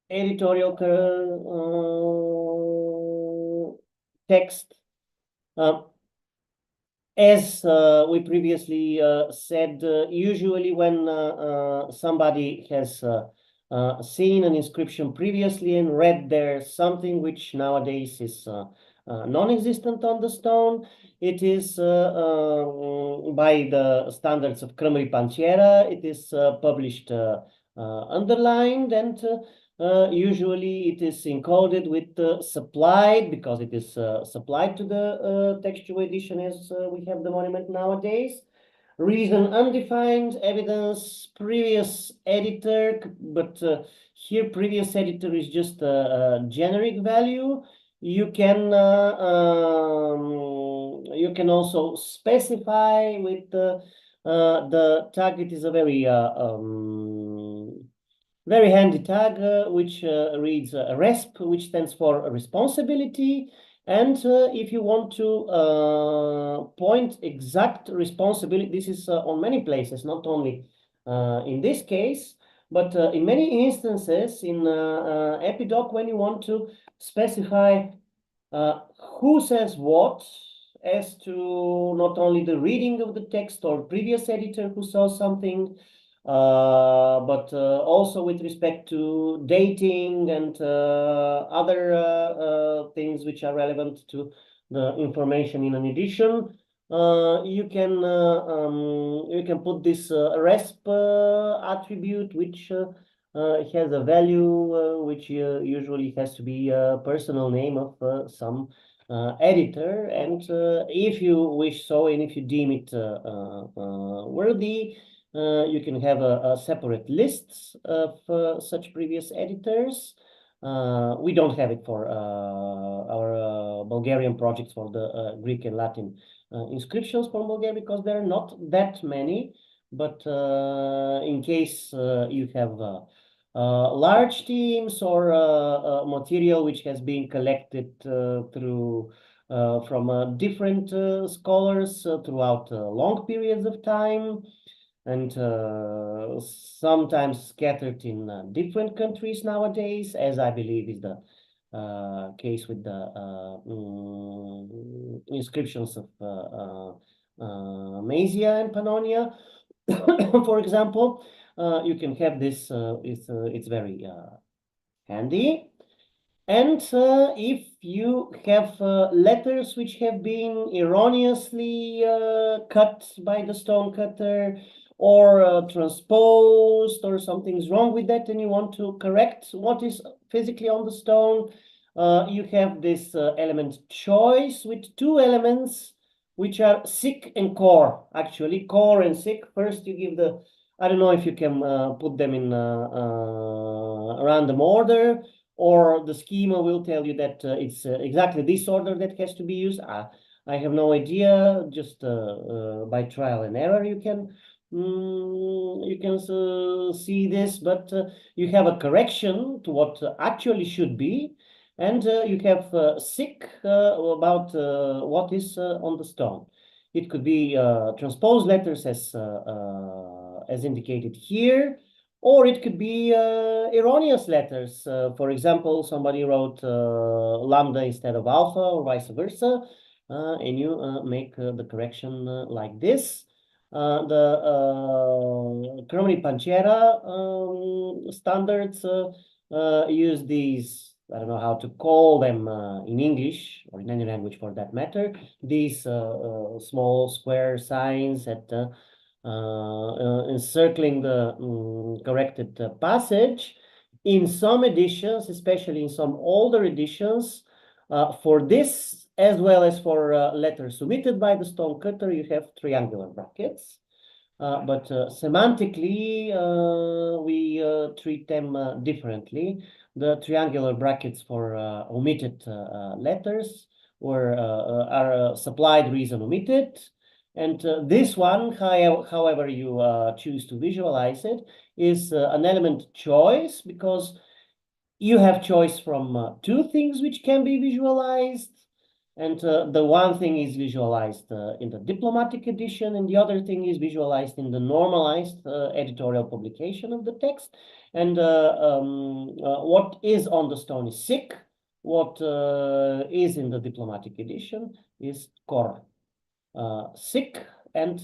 editorial text. As we previously said, usually when somebody has seen an inscription previously and read there something which nowadays is non-existent on the stone, it is by the standards of Crămării Panciera, it is published underlined, and usually it is encoded with supplied, because it is supplied to the textual edition as we have the monument nowadays. Reason undefined, evidence previous editor, but here previous editor is just a generic value. You can also specify with the tag. It is a very handy tag, which reads RESP, which stands for responsibility. And if you want to point exact responsibility, this is on many places, not only in this case, but in many instances in EpiDoc, when you want to specify who says what, as to not only the reading of the text or previous editor who saw something, but also with respect to dating and other things which are relevant to the information in an edition. You can put this RESP attribute, which has a value which usually has to be a personal name of some editor, and if you wish so, and if you deem it worthy, you can have a separate lists of such previous editors. We don't have it for our Bulgarian projects for the Greek and Latin inscriptions from Bulgaria, because there are not that many. But in case you have large teams or material which has been collected through from different scholars throughout long periods of time, and sometimes scattered in different countries nowadays, as I believe is the case with the inscriptions of Mysia and Pannonia, for example. You can have this, it's very handy. And if you have letters which have been erroneously cut by the stone cutter, or transposed, or something's wrong with that, and you want to correct what is physically on the stone, you have this element choice with two elements which are sic and core. Actually, core and sic. First, you give the, I don't know if you can put them in random order, or the schema will tell you that it's exactly this order that has to be used. I have no idea. Just by trial and error, you can see this, but you have a correction to what actually should be, and you have sic about what is on the stone. It could be transposed letters as indicated here, or it could be erroneous letters. For example, somebody wrote lambda instead of alpha, or vice versa, and you make the correction like this. The Crămării Panciera standards use these, I don't know how to call them in English, or in any language for that matter, these small square signs at encircling the corrected passage. In some editions, especially in some older editions, for this, as well as for letters submitted by the stone cutter, you have triangular brackets. But semantically, we treat them differently. The triangular brackets for omitted letters are supplied reason omitted. And this one, however you choose to visualize it, is an element choice, because you have choice from two things which can be visualized. And the one thing is visualized in the diplomatic edition, and the other thing is visualized in the normalized editorial publication of the text. And what is on the stone is sick. What is in the diplomatic edition is cor, sick and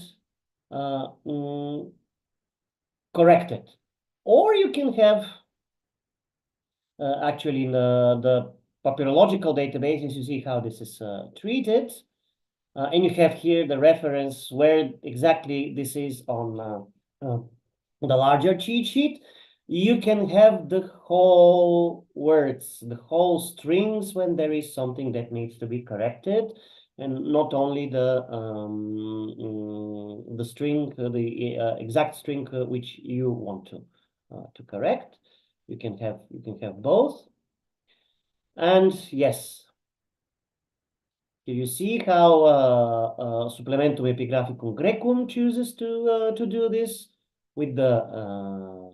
corrected. Or you can have actually in the papyrological databases, you see how this is treated. And you have here the reference where exactly this is on the larger cheat sheet. You can have the whole words, the whole strings when there is something that needs to be corrected, and not only the string, the exact string which you want to correct. You can have both. And yes, here you see how Supplementum Epigraphicum Grecum chooses to do this with the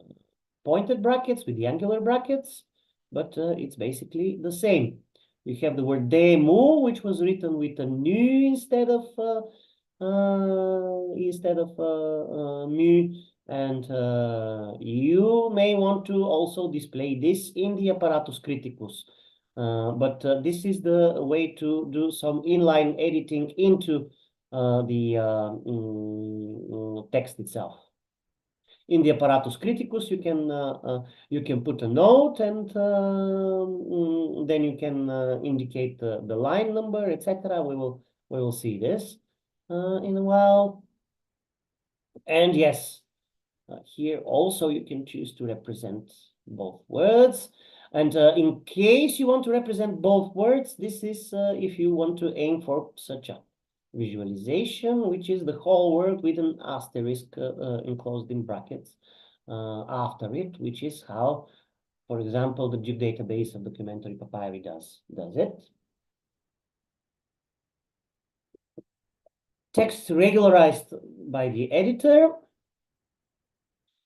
pointed brackets, with the angular brackets, but it's basically the same. You have the word demu, which was written with a nu instead of mu, and you may want to also display this in the apparatus criticus. But this is the way to do some inline editing into the text itself. In the apparatus criticus, you can put a note, and then you can indicate the line number, etc. We will see this in a while. And yes, here also you can choose to represent both words. And in case you want to represent both words, this is if you want to aim for such a visualization, which is the whole word with an asterisk enclosed in brackets after it, which is how, for example, the Duke database of documentary papyri does it. Text regularized by the editor.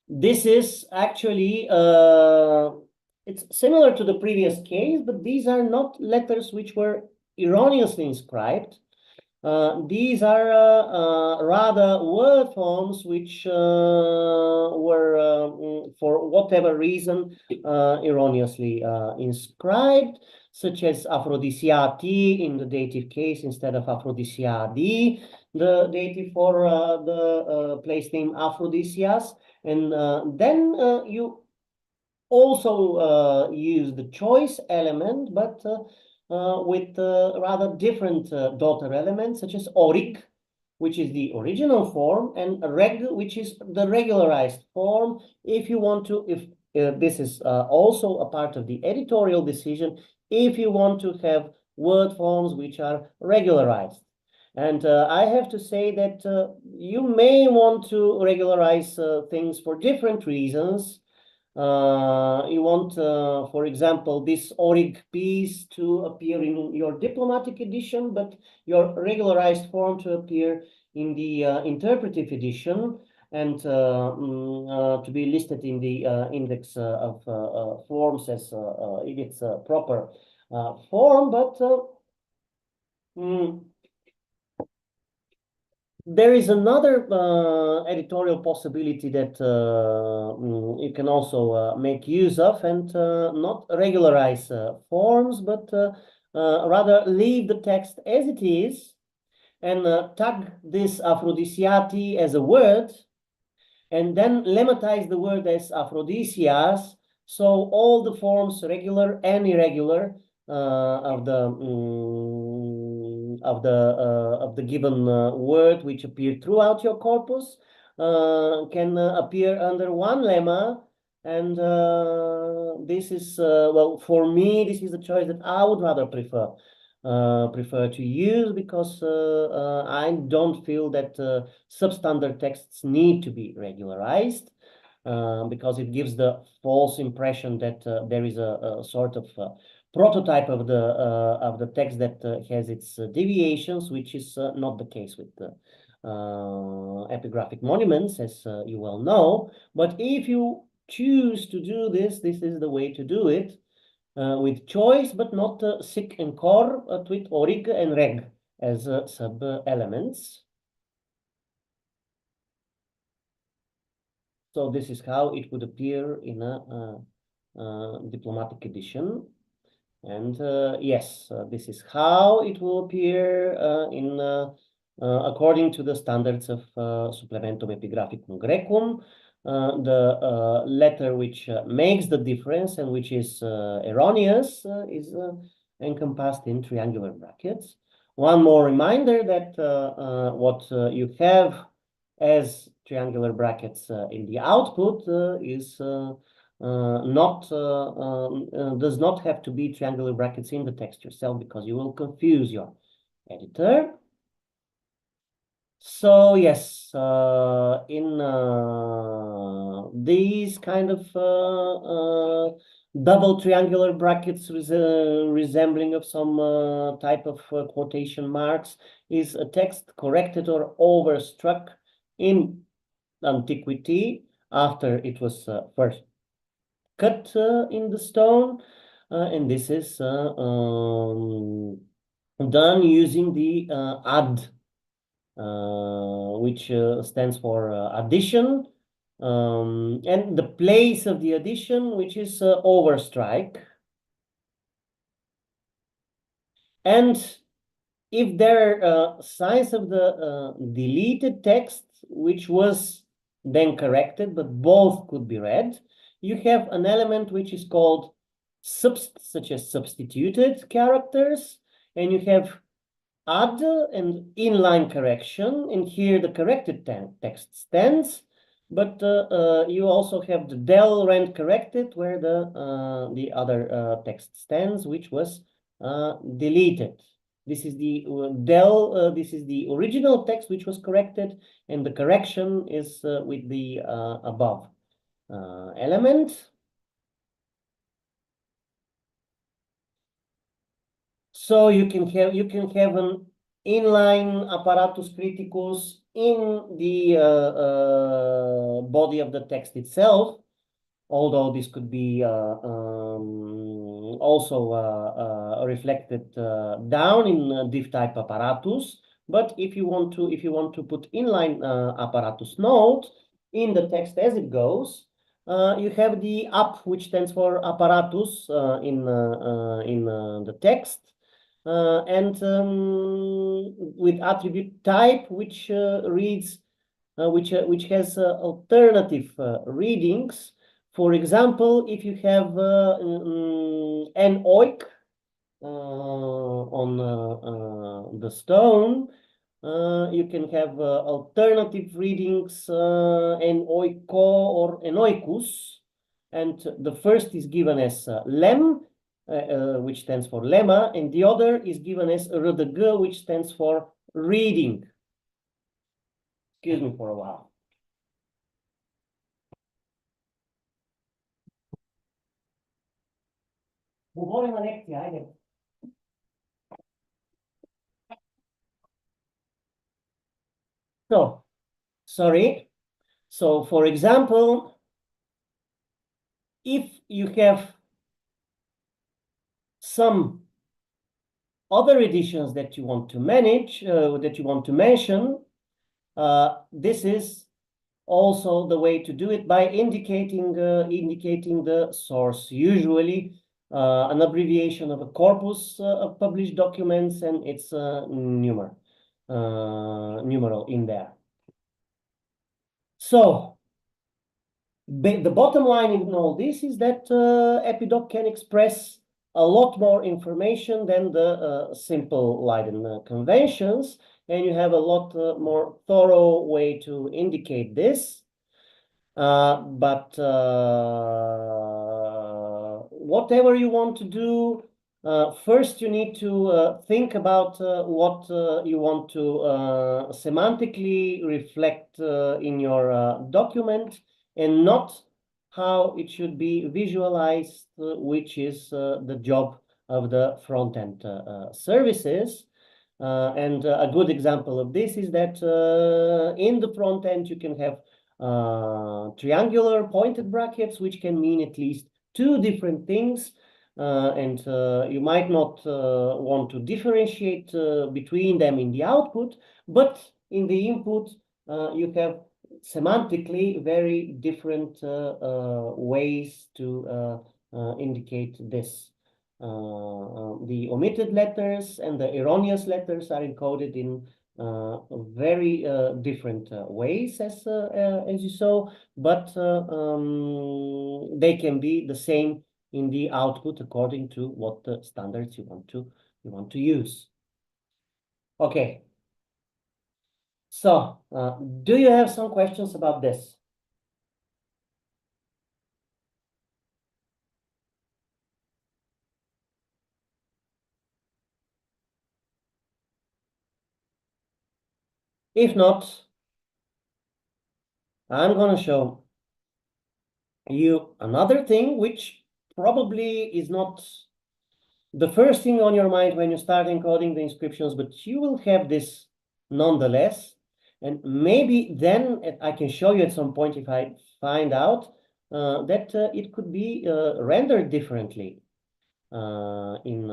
This is actually it's similar to the previous case, but these are not letters which were erroneously inscribed. These are rather word forms which were, for whatever reason, erroneously inscribed, such as Aphrodisiati in the dative case instead of Aphrodisiadi, the dative for the place name Aphrodisias. And then you also use the choice element, but with rather different daughter elements, such as oric, which is the original form, and reg, which is the regularized form. If you want to, if this is also a part of the editorial decision, if you want to have word forms which are regularized. And I have to say that you may want to regularize things for different reasons. You want, for example, this oric piece to appear in your diplomatic edition, but your regularized form to appear in the interpretive edition, and to be listed in the index of forms as in its proper form. But there is another editorial possibility that you can also make use of, and not regularize forms, but rather leave the text as it is, and tag this Aphrodisiati as a word, and then lemmatize the word as Aphrodisias, so all the forms, regular and irregular, of the given word which appeared throughout your corpus can appear under one lemma. And this is well, for me, this is the choice that I would rather prefer to use, because I don't feel that substandard texts need to be regularized, because it gives the false impression that there is a sort of prototype of the text that has its deviations, which is not the case with the epigraphic monuments, as you well know. But if you choose to do this, this is the way to do it. with choice, but not sic and cor with orig and reg as sub-elements. So this is how it would appear in a diplomatic edition. And yes, this is how it will appear according to the standards of Supplementum Epigraphicum Graecum. The letter which makes the difference and which is erroneous is encompassed in triangular brackets. One more reminder that what you have as triangular brackets in the output is does not have to be triangular brackets in the text yourself, because you will confuse your editor. So yes, in these kind of double triangular brackets resembling of some type of quotation marks is a text corrected or overstruck in antiquity after it was first cut in the stone, and this is done using the add, which stands for addition, and the place of the addition, which is overstrike. And if there are signs of the deleted text, which was then corrected, but both could be read, you have an element which is called such as substituted characters, and you have add and inline correction, and here the corrected text stands, but you also have the del rend corrected, where the other text stands, which was deleted. This is the del. This is the original text which was corrected, and the correction is with the above element. So you can have an inline apparatus criticus in the body of the text itself, although this could be also reflected down in div type apparatus. But if you want to put inline apparatus note in the text as it goes, you have the app, which stands for apparatus in the text, and with attribute type, which reads, which has alternative readings. For example, if you have an oik on the stone, you can have alternative readings, an oiko or an oikus, and the first is given as lem, which stands for lemma, and the other is given as rdg, which stands for reading. Excuse me for a while. Govorim na lekciji, ajde. So, sorry. So, for example, if you have some other editions that you want to manage, that you want to mention, this is also the way to do it, by indicating the source, usually an abbreviation of a corpus of published documents, and it's numeral in there. So the bottom line in all this is that EpiDoc can express a lot more information than the simple Leiden conventions, and you have a lot more thorough way to indicate this. But whatever you want to do, first you need to think about what you want to semantically reflect in your document, and not how it should be visualized, which is the job of the front-end services. And a good example of this is that in the front end you can have triangular pointed brackets, which can mean at least two different things. and you might not want to differentiate between them in the output, but in the input you have semantically very different ways to indicate this. The omitted letters and the erroneous letters are encoded in very different ways, as you saw, but they can be the same in the output according to what the standards you want to use. Okay. So, do you have some questions about this? If not, I'm going to show you another thing which probably is not the first thing on your mind when you start encoding the inscriptions, but you will have this nonetheless. And maybe then I can show you at some point if I find out that it could be rendered differently in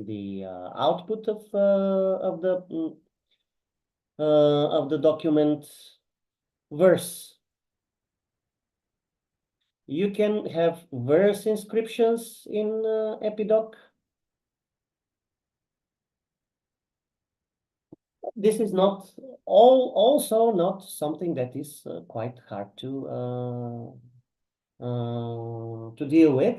the output of the document verse. You can have verse inscriptions in EpiDoc. This is not also not something that is quite hard to deal with,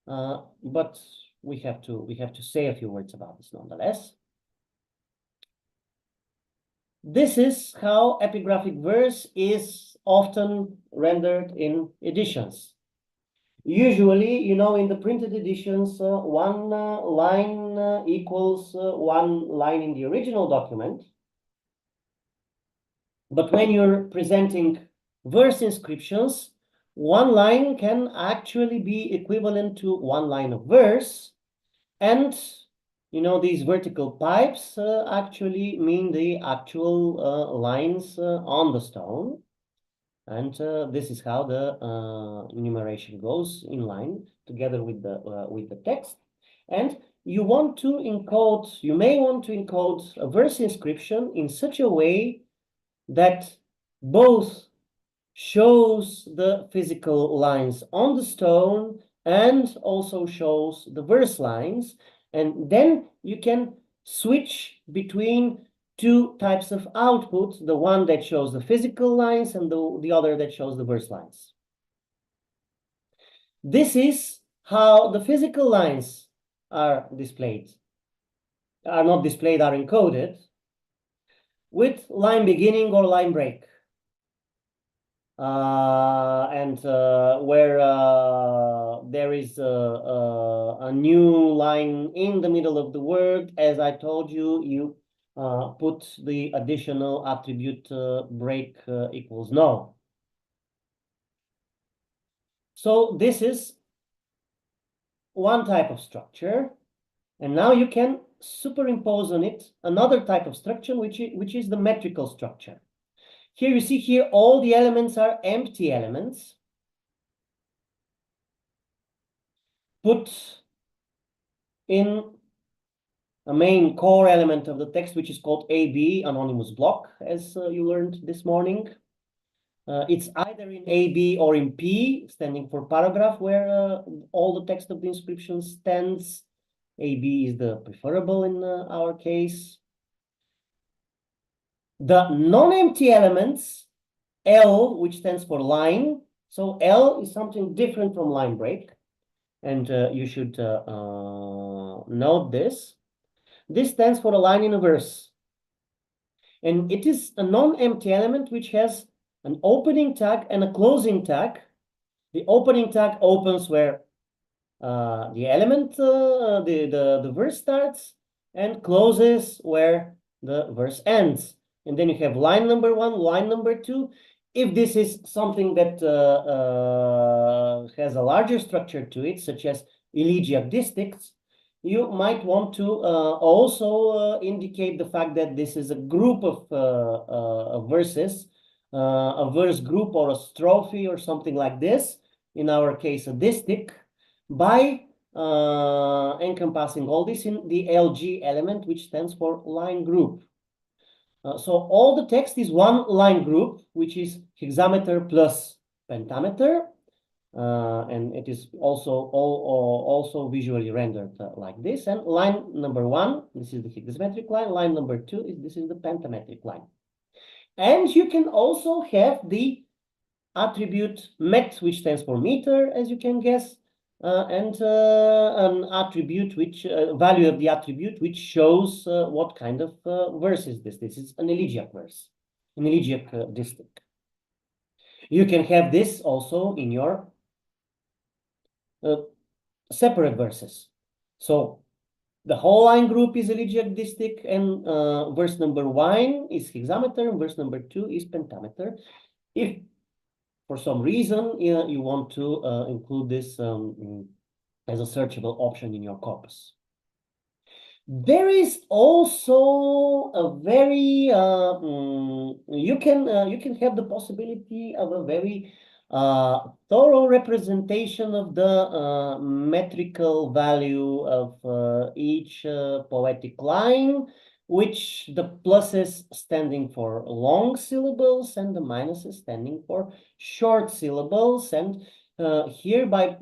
but we have to say a few words about this nonetheless. This is how epigraphic verse is often rendered in editions. Usually, you know, in the printed editions, one line equals one line in the original document. But when you're presenting verse inscriptions, one line can actually be equivalent to one line of verse. And, you know, these vertical pipes actually mean the actual lines on the stone. And this is how the enumeration goes in line together with the text. And you want to encode, you may want to encode a verse inscription in such a way that both shows the physical lines on the stone and also shows the verse lines. And then you can switch between two types of output, the one that shows the physical lines and the other that shows the verse lines. This is how the physical lines are displayed, are not displayed, are encoded with line beginning or line break. And where there is a new line in the middle of the word, as I told you, you put the additional attribute break equals no. So this is one type of structure, and now you can superimpose on it another type of structure, which is the metrical structure. Here you see here all the elements are empty elements put in a main core element of the text, which is called AB, anonymous block, as you learned this morning. It's either in AB or in P, standing for paragraph, where all the text of the inscription stands. AB is the preferable in our case. The non-empty elements, L, which stands for line. So L is something different from line break. And you should note this. This stands for a line in a verse. And it is a non-empty element which has an opening tag and a closing tag. The opening tag opens where the element, the verse starts, and closes where the verse ends. And then you have line number 1, line number 2. If this is something that has a larger structure to it, such as elegiac distichs, you might want to also indicate the fact that this is a group of verses, a verse group or a strophe or something like this. in our case a distic, by encompassing all this in the LG element, which stands for line group. So all the text is one line group, which is hexameter plus pentameter, and it is also visually rendered like this. And line number 1, this is the hexametric line. Line number 2 this is the pentametric line. And you can also have the attribute met, which stands for meter, as you can guess, and an attribute which value of the attribute which shows what kind of verse is this. This is an elegiac verse, an elegiac distic. You can have this also in your separate verses. So the whole line group is elegiac distic, and verse number 1 is hexameter, and verse number 2 is pentameter. If for some reason you want to include this as a searchable option in your corpus. There is also a very you can have the possibility of a very thorough representation of the metrical value of each poetic line, which the pluses standing for long syllables and the minuses standing for short syllables. And here by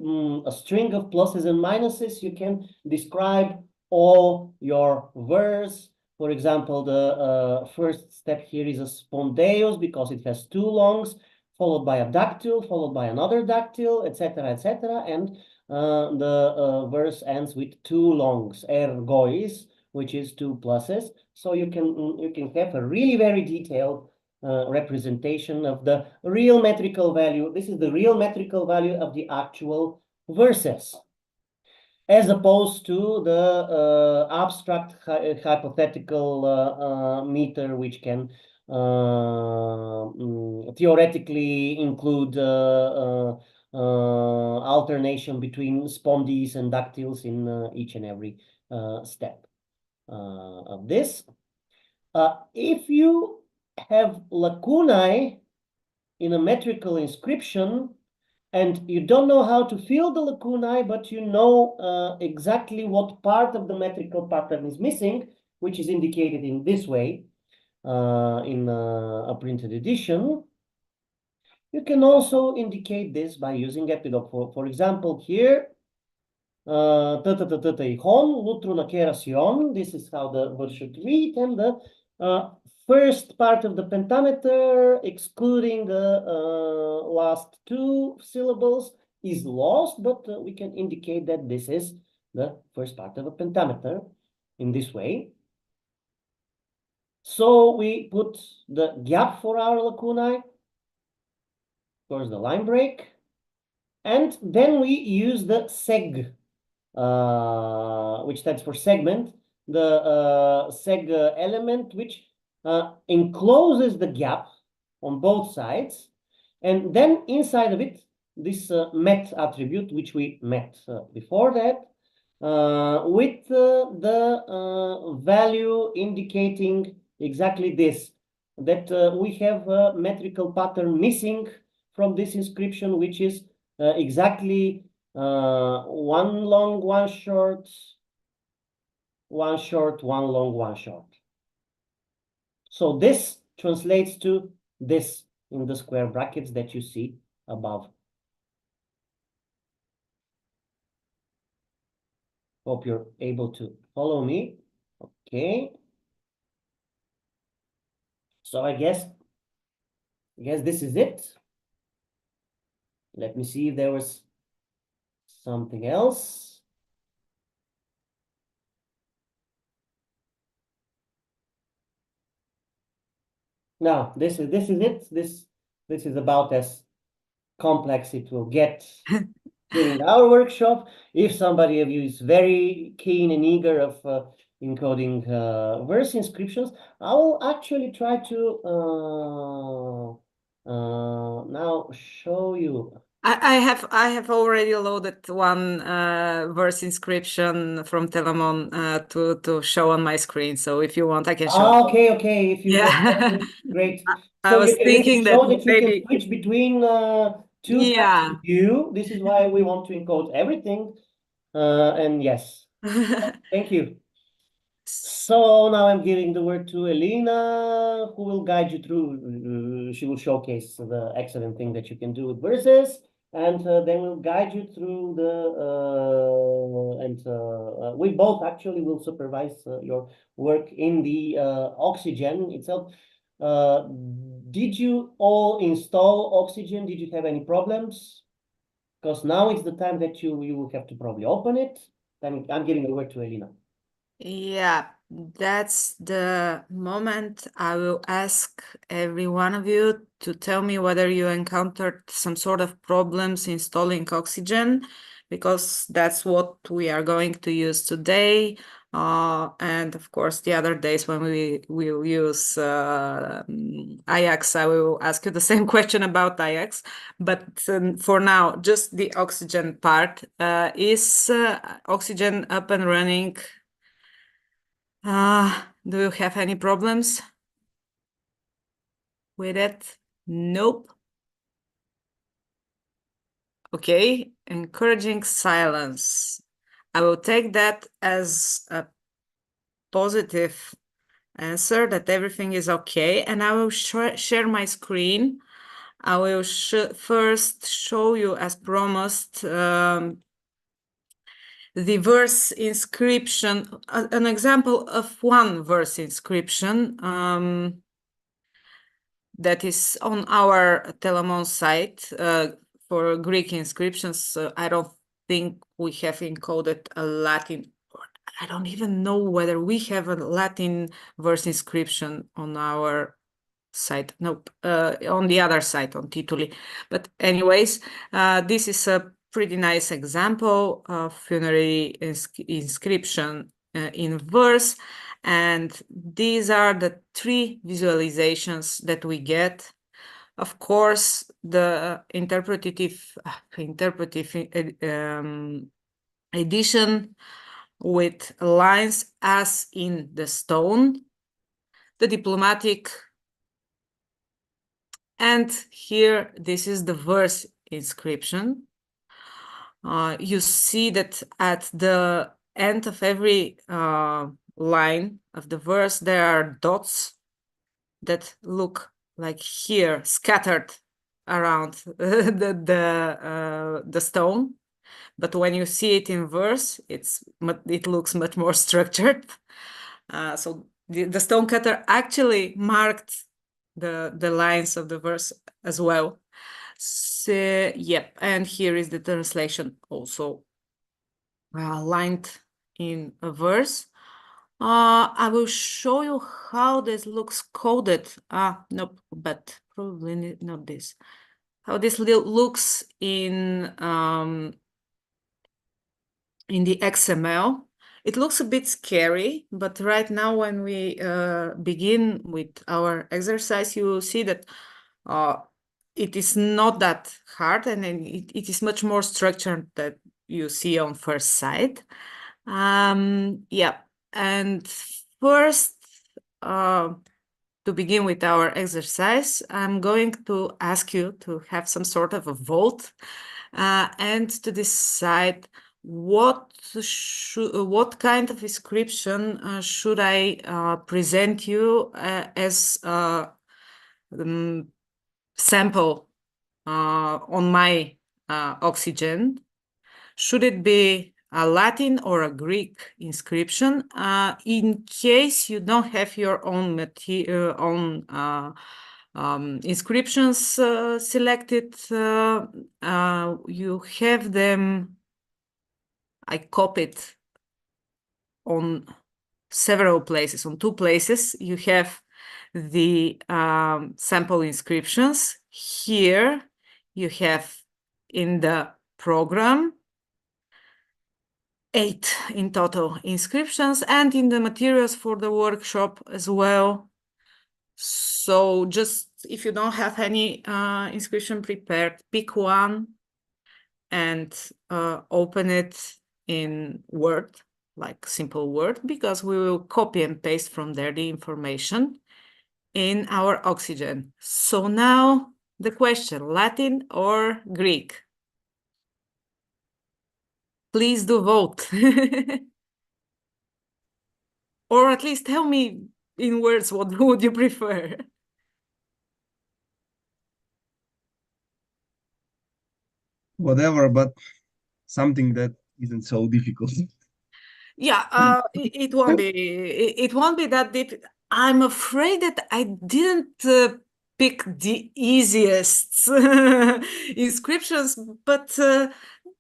a string of pluses and minuses, you can describe all your verse. For example, the first step here is a spondeus because it has 2 longs, followed by a dactyl, followed by another dactyl, etc., etc. And the verse ends with 2 longs, ergois, which is 2 pluses. So you can have a really very detailed representation of the real metrical value. This is the real metrical value of the actual verses, as opposed to the abstract hypothetical meter, which can theoretically include alternation between spondees and dactyls in each and every step of this. If you have lacunae in a metrical inscription, and you don't know how to fill the lacunae, but you know exactly what part of the metrical pattern is missing, which is indicated in this way in a printed edition. You can also indicate this by using EpiDoc. For example, here, this is how the verse should read, and the first part of the pentameter, excluding the last 2 syllables, is lost, but we can indicate that this is the first part of a pentameter in this way. So we put the gap for our lacunae, of course the line break, and then we use the seg, which stands for segment, the seg element, which encloses the gap on both sides, and then inside of it, this met attribute, which we met before that, with the value indicating exactly this, that we have a metrical pattern missing from this inscription, which is exactly 1 long, 1 short, 1 short, 1 long, 1 short. So this translates to this in the square brackets that you see above. Hope you're able to follow me. Okay. So I guess this is it. Let me see if there was something else. No, this is it. This is about as complex it will get during our workshop. If somebody of you is very keen and eager of encoding verse inscriptions, I will actually try to now show you. I have already loaded one verse inscription from Telamon to show on my screen. So if you want, I can show. Okay. If you want, great. I was thinking that you maybe can switch between two Yeah. times view. This is why we want to encode everything. And yes, thank you. So now I'm giving the word to Elena, who will guide you through. She will showcase the excellent thing that you can do with verses, and then we'll guide you through we both actually will supervise your work in the oxygen itself. Did you all install oxygen? Did you have any problems? Because now is the time that you will have to probably open it. I'm giving the word to Elena. Yeah, that's the moment I will ask every one of you to tell me whether you encountered some sort of problems installing oxygen, because that's what we are going to use today. And of course, the other days when we will use Ajax, I will ask you the same question about Ajax. But for now, just the oxygen part. Is oxygen up and running? Do you have any problems with it? Nope. Okay, encouraging silence. I will take that as a positive answer that everything is okay, and I will share my screen. I will first show you, as promised, the verse inscription, an example of one verse inscription. That is on our Telamon site for Greek inscriptions. I don't think we have encoded a Latin, or I don't even know whether we have a Latin verse inscription on our site. Nope, on the other site, on Tituli. But anyways, this is a pretty nice example of funerary inscription in verse. And these are the three visualizations that we get. Of course, the interpretive edition with lines as in the stone, the diplomatic, and here this is the verse inscription. You see that at the end of every line of the verse, there are dots that look like here, scattered around the stone. But when you see it in verse, it looks much more structured. So the stone cutter actually marked the lines of the verse as well. So, yep, and here is the translation also lined in a verse. I will show you how this looks coded. Nope, but probably not this. How this looks in the XML. It looks a bit scary, but right now when we begin with our exercise, you will see that it is not that hard, and it is much more structured that you see on first sight. Yeah, and first, to begin with our exercise, I'm going to ask you to have some sort of a vote and to decide what kind of inscription should I present you as sample on my oxygen. Should it be a Latin or a Greek inscription? In case you don't have your own inscriptions selected, you have them. I copied on several places. On two places, you have the sample inscriptions. Here, you have in the program 8 in total inscriptions, and in the materials for the workshop as well. So just if you don't have any inscription prepared, pick one and open it in Word, like simple Word, because we will copy and paste from there the information in our oxygen. So now the question, Latin or Greek? Please do vote. Or at least tell me in words what would you prefer. Whatever, but something that isn't so difficult. Yeah, it won't be. It won't be that deep. I'm afraid that I didn't pick the easiest inscriptions, but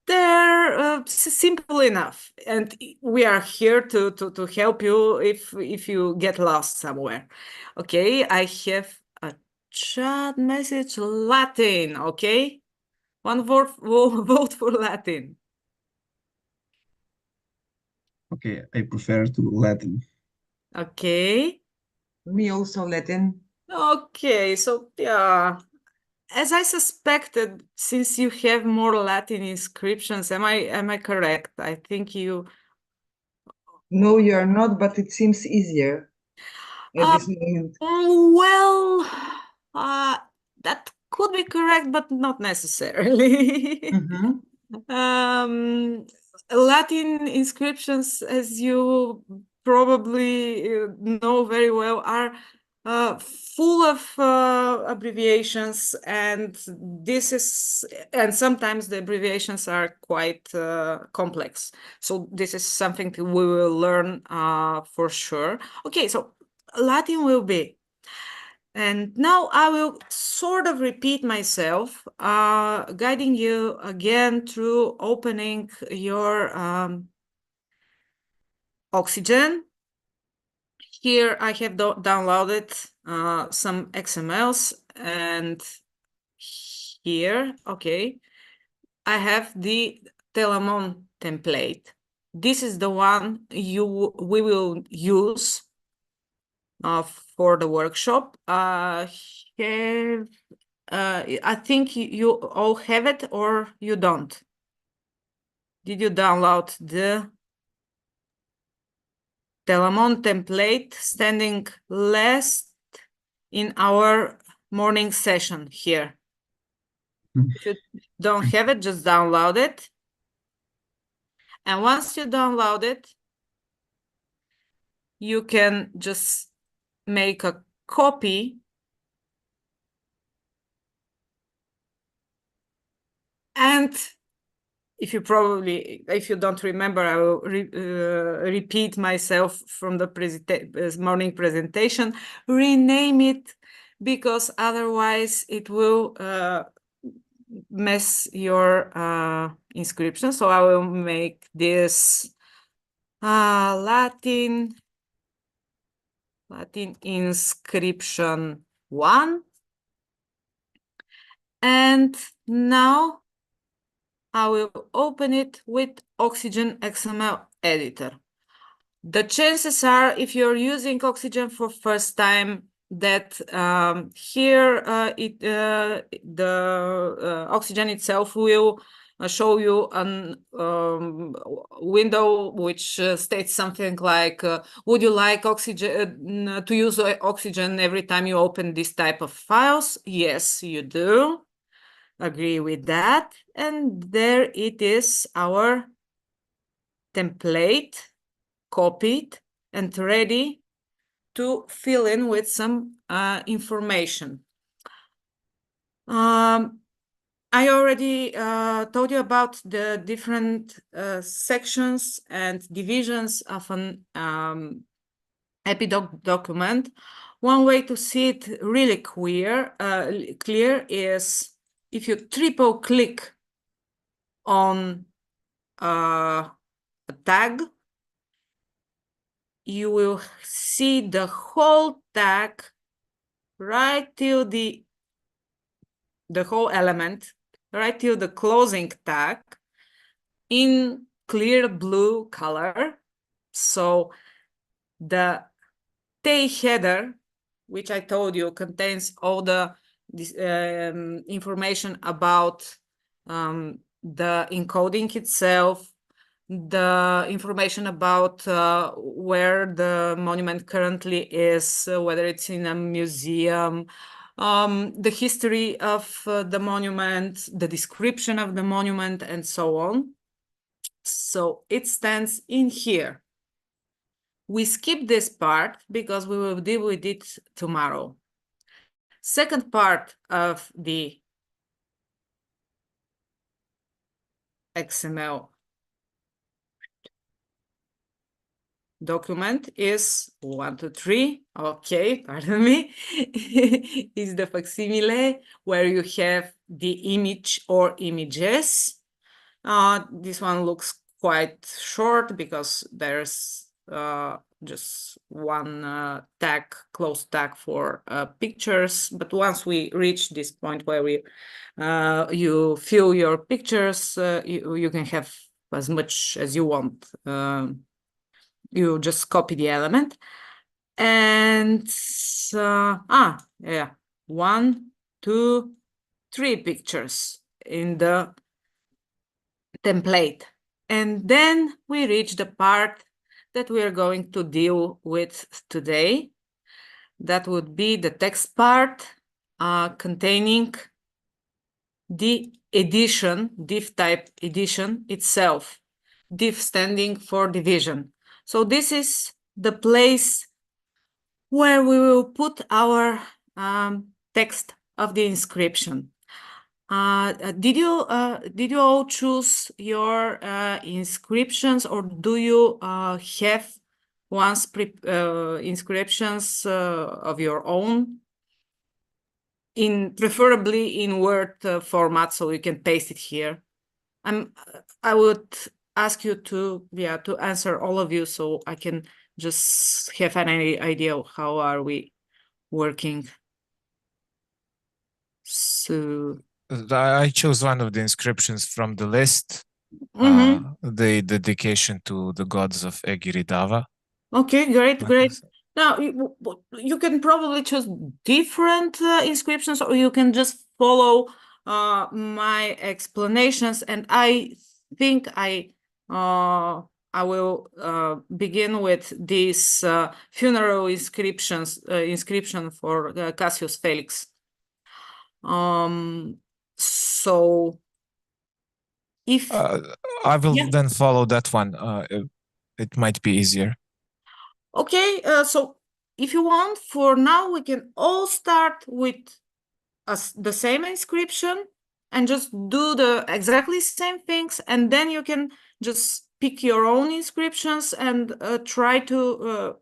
they're simple enough, and we are here to help you if you get lost somewhere. Okay, I have a chat message Latin. Okay, one vote vote for Latin. Okay, I prefer to Latin. Okay. Me also Latin. Okay, so yeah, as I suspected, since you have more Latin inscriptions, am I correct? I think you. No, you are not, but it seems easier at this moment. Well, that could be correct, but not necessarily. Mhm. Latin inscriptions, as you probably know very well, are full of abbreviations, and sometimes the abbreviations are quite complex. So this is something that we will learn for sure. Okay, so Latin will be. And now I will sort of repeat myself, guiding you again through opening your Oxygen. Here I have downloaded some XMLs, and here, okay, I have the Telamon template. This is the one we will use for the workshop. I think you all have it, or you don't. Did you download the Telamon template standing last in our morning session here? If you don't have it, just download it. And once you download it, you can just make a copy and if you don't remember, I will repeat myself from the morning presentation, rename it, because otherwise it will mess your inscription. So I will make this Latin inscription 1. And now I will open it with Oxygen XML editor. The chances are, if you're using Oxygen for first time, that here the Oxygen itself will show you a window which states something like, would you like Oxygen to use Oxygen every time you open this type of files? Yes, you do. Agree with that. And there it is, our template copied and ready to fill in with some information. I already told you about the different sections and divisions of an EpiDoc document. One way to see it really clear is if you triple click on a tag, you will see the whole tag right till the whole element, right till the closing tag in clear blue color. So the T header, which I told you contains all the information about the encoding itself, the information about where the monument currently is, whether it's in a museum the history of the monument, the description of the monument, and so on. So it stands in here. We skip this part because we will deal with it tomorrow. Second part of the XML document is 1, 2, 3. Okay, pardon me. Is the facsimile where you have the image or images. This one looks quite short because there's just one tag, close tag for pictures. But once we reach this point where you fill your pictures, you can have as much as you want. You just copy the element. And yeah, 1, 2, 3 pictures in the template. And then we reach the part that we are going to deal with today. That would be the text part containing the edition, div type edition itself, div standing for division. So this is the place where we will put our text of the inscription. Did you all choose your inscriptions, or do you have inscriptions of your own, preferably in Word format, so you can paste it here? I would ask you to answer, all of you, so I can just have an idea of how are we working. So I chose one of the inscriptions from the list, the dedication to the gods of Egiridava. Okay, great. Now, you can probably choose different inscriptions, or you can just follow my explanations. And I think I will begin with this funeral inscription for Cassius Felix. So if I will then follow that one. It might be easier. Okay, so if you want, for now, we can all start with the same inscription and just do the exactly same things, and then you can just pick your own inscriptions and try to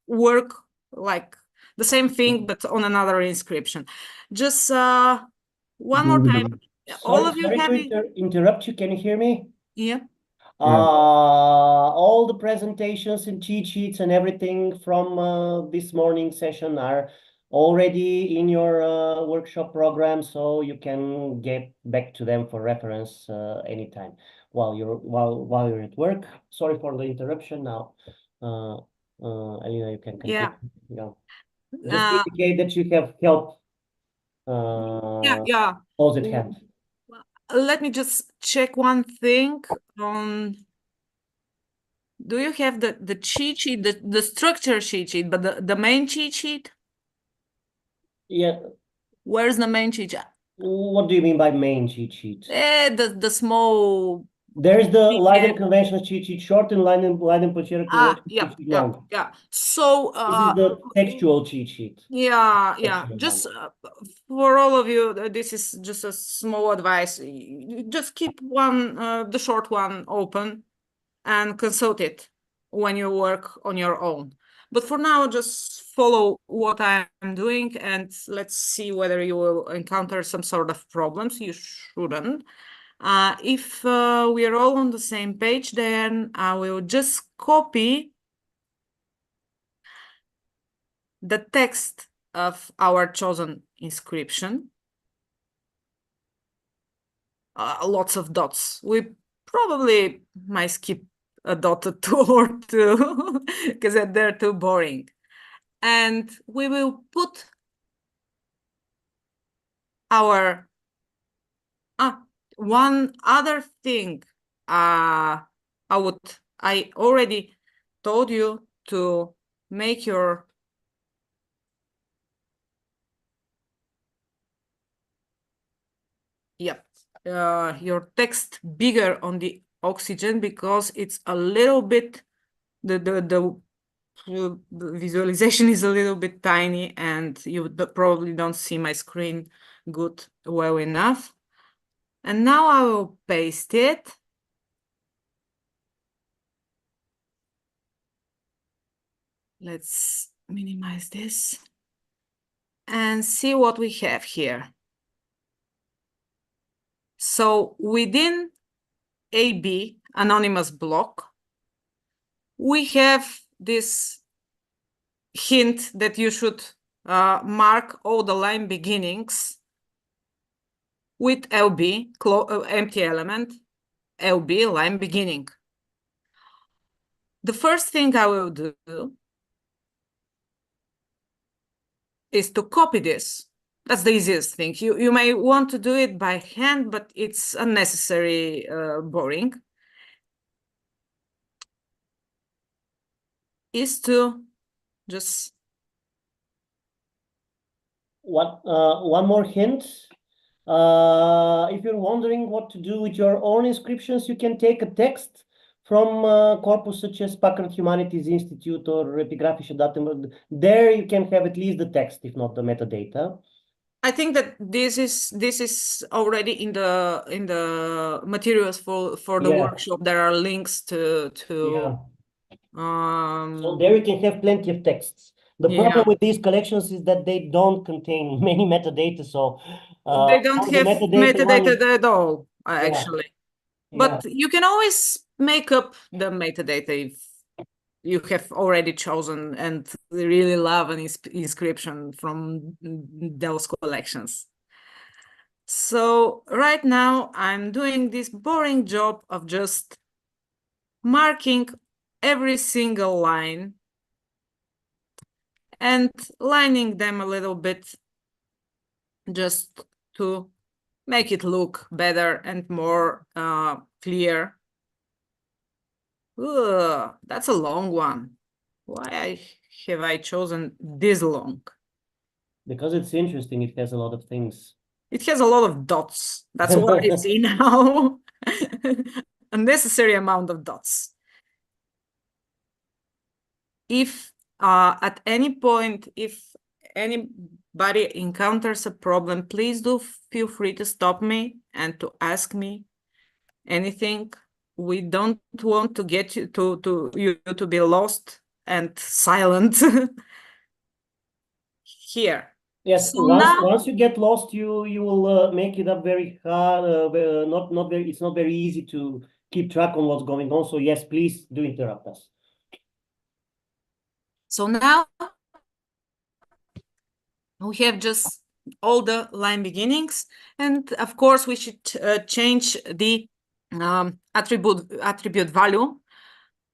work like the same thing, but on another inscription. Just one more time. All of you have Sorry to interrupt you. Can you hear me? Yeah. All the presentations and cheat sheets and everything from this morning session are already in your workshop program, so you can get back to them for reference anytime while you're at work. Sorry for the interruption. Now, Alina, you can continue. Yeah. Just indicate that you have help. Yeah. Close at hand. Let me just check one thing. Do you have the cheat sheet, the structure cheat sheet, but the main cheat sheet? Yeah. Where's the main cheat sheet? What do you mean by main cheat sheet? The small. There's the Leiden conventional cheat sheet short and Leiden Pochera conventional cheat sheet long. Yeah. So this is the textual cheat sheet. Yeah. Just for all of you, this is just a small advice. Just keep the short one open and consult it when you work on your own. But for now, just follow what I'm doing, and let's see whether you will encounter some sort of problems. You shouldn't. If we are all on the same page, then I will just copy the text of our chosen inscription. Lots of dots. We probably might skip a dot or two or two because they're too boring. And we will put our one other thing. I already told you to make your your text bigger on the oxygen because it's a little bit, the visualization is a little bit tiny and you probably don't see my screen well enough. And now I will paste it. Let's minimize this and see what we have here. So within AB, anonymous block, we have this hint that you should mark all the line beginnings with LB, empty element, LB, line beginning. The first thing I will do is to copy this. That's the easiest thing. You may want to do it by hand, but it's unnecessary, boring. Is to just... One more hint. If you're wondering what to do with your own inscriptions, you can take a text from corpus such as Packard Humanities Institute or EPIGRAPHIST. There you can have at least the text, if not the metadata. I think that this is already in the materials for the workshop. There are links to So there you can have plenty of texts. The problem with these collections is that they don't contain many metadata, so they don't have metadata at all, actually. But you can always make up the metadata if you have already chosen and really love an inscription from those collections. So right now I'm doing this boring job of just marking every single line and lining them a little bit just to make it look better and more clear. Ugh, that's a long one. Why have I chosen this long? Because it's interesting, it has a lot of things. It has a lot of dots. That's what I see now. Unnecessary amount of dots. If at any point, if anybody encounters a problem, please do feel free to stop me and to ask me anything. We don't want to get you to be lost and silent here. Yes, so once you get lost, you will make it up very hard. It's not very easy to keep track on what's going on. So yes, please do interrupt us. So now we have just all the line beginnings, and of course we should change the attribute value.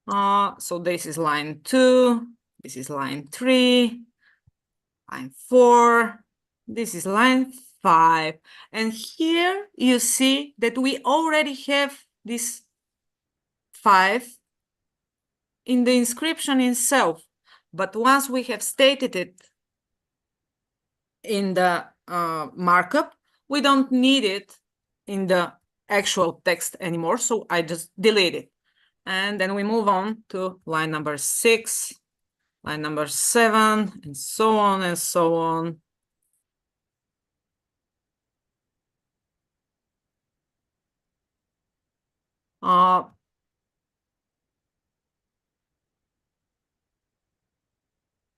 So this is line 2, this is line 3, line 4, this is line 5, and here you see that we already have this 5 in the inscription itself, but once we have stated it in the markup, we don't need it in the actual text anymore, so I just delete it. And then we move on to line number 6, line number 7, and so on and so on.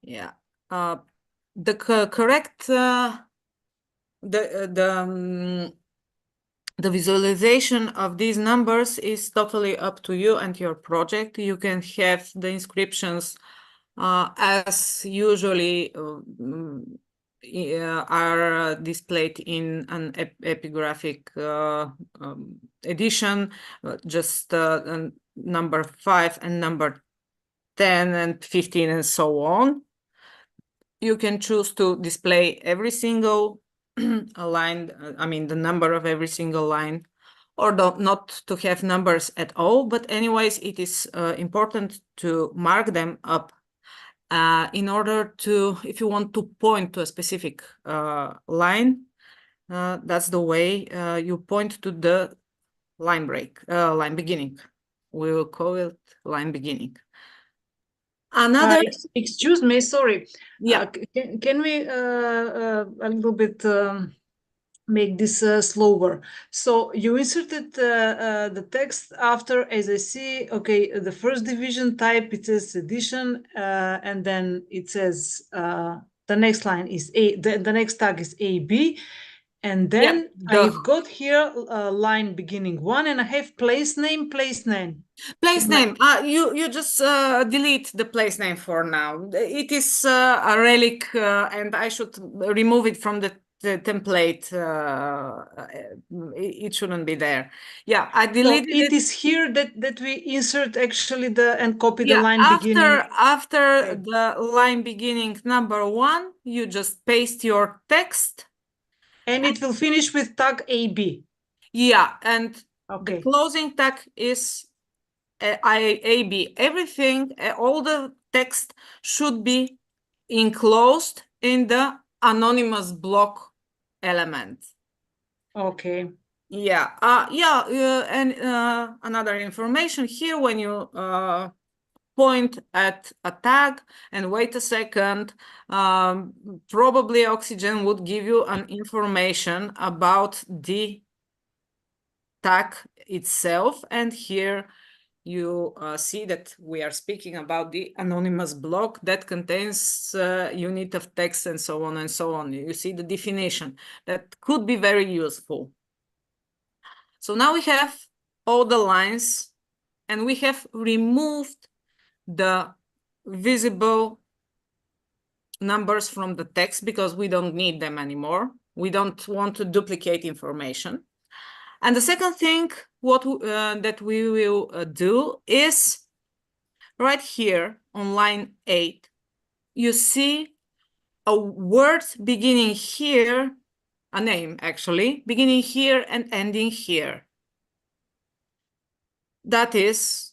Yeah, the correct the visualization of these numbers is totally up to you and your project. You can have the inscriptions as usually are displayed in an epigraphic edition, just number 5 and number 10 and 15 and so on. You can choose to display every single line, I mean the number of every single line, or not to have numbers at all, but anyways it is important to mark them up in order to, if you want to point to a specific line, That's the way you point to the line break, line beginning. We will call it line beginning. Another, excuse me, sorry. yeah, Can we a little bit make this slower? So you inserted the text after, as I see, okay, the first division type, it says addition, and then it says the next line is the next tag is AB. And then I've got here a line beginning 1, and I have place name. Place name. You just delete the place name for now. It is a relic, and I should remove it from the template. It shouldn't be there. Yeah, I deleted it. It is here that we insert actually and copy the line after, beginning. After the line beginning number 1, you just paste your text. And it will finish with tag AB. Yeah, and the closing tag is AB. Everything, all the text should be enclosed in the anonymous block element. Okay. Yeah. And another information here, when you point at a tag and wait a second, probably Oxygen would give you an information about the tag itself. And here you see that we are speaking about the anonymous block that contains unit of text and so on and so on. You see the definition that could be very useful. So now we have all the lines, and we have removed the visible numbers from the text because we don't need them anymore. We don't want to duplicate information. And the second thing that we will do is right here on line 8, you see a word beginning here, a name actually, beginning here and ending here. That is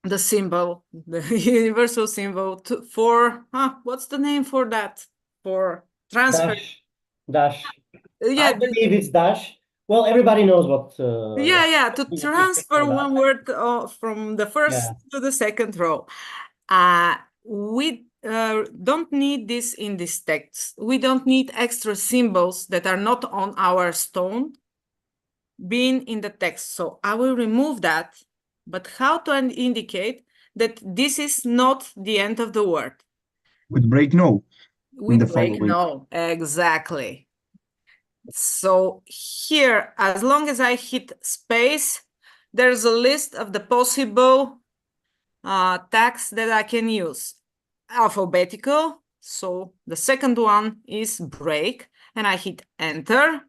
the symbol, the universal symbol for, what's the name for that? For transfer. Dash. Yeah, I believe it's dash. Well, everybody knows what. To transfer one word from the first to the second row. We don't need this in this text. We don't need extra symbols that are not on our stone being in the text. So I will remove that. But how to indicate that this is not the end of the word? With break no. With break no, exactly. So here, as long as I hit space, there's a list of the possible tags that I can use. Alphabetical. So the second one is break, and I hit enter.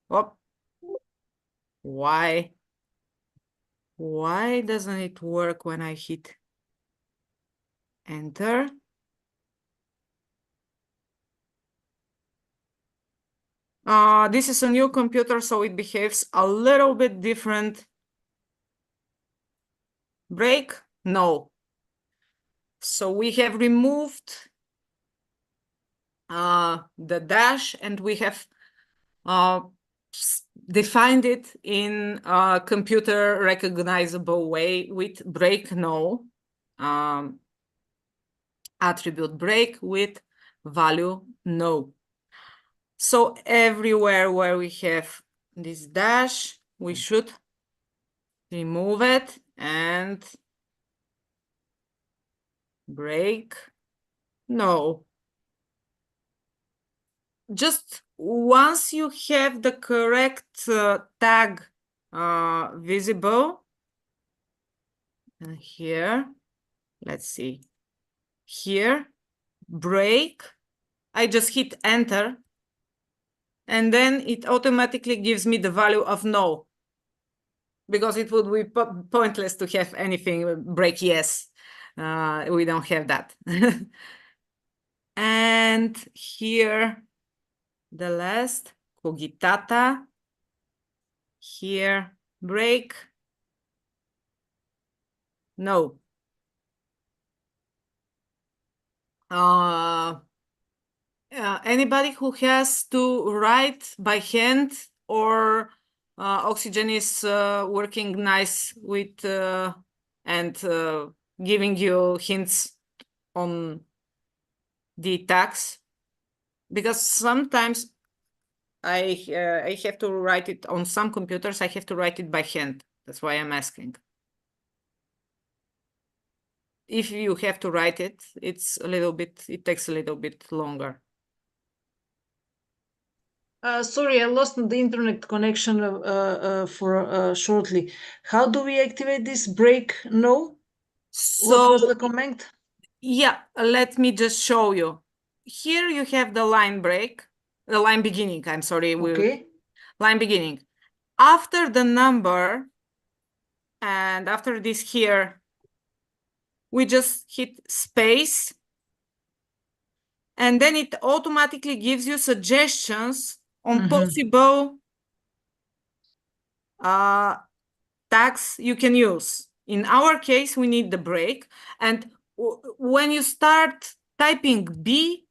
Oh, why doesn't it work when I hit enter? This is a new computer, so it behaves a little bit different. Break? No. So we have removed the dash, and we have defined it in a computer recognizable way with break no, attribute break with value no. So everywhere where we have this dash, we should remove it and break no. Just once you have the correct tag visible, and here, let's see, here, break, I just hit enter, and then it automatically gives me the value of no, because it would be pointless to have anything break yes. We don't have that. And here, the last, cogitata, here, break, no. Anybody who has to write by hand, or Oxygen is working nice with and giving you hints on the tags, because sometimes I have to write it on some computers. I have to write it by hand. That's why I'm asking. If you have to write it, it takes a little bit longer. Sorry, I lost the internet connection for shortly. How do we activate this break? No? What was the comment? Yeah, let me just show you. Here you have the line break, the line beginning, I'm sorry. Okay. Line beginning. After the number, and after this here, we just hit space, and then it automatically gives you suggestions on possible tags you can use. In our case, we need the break, and when you start typing B,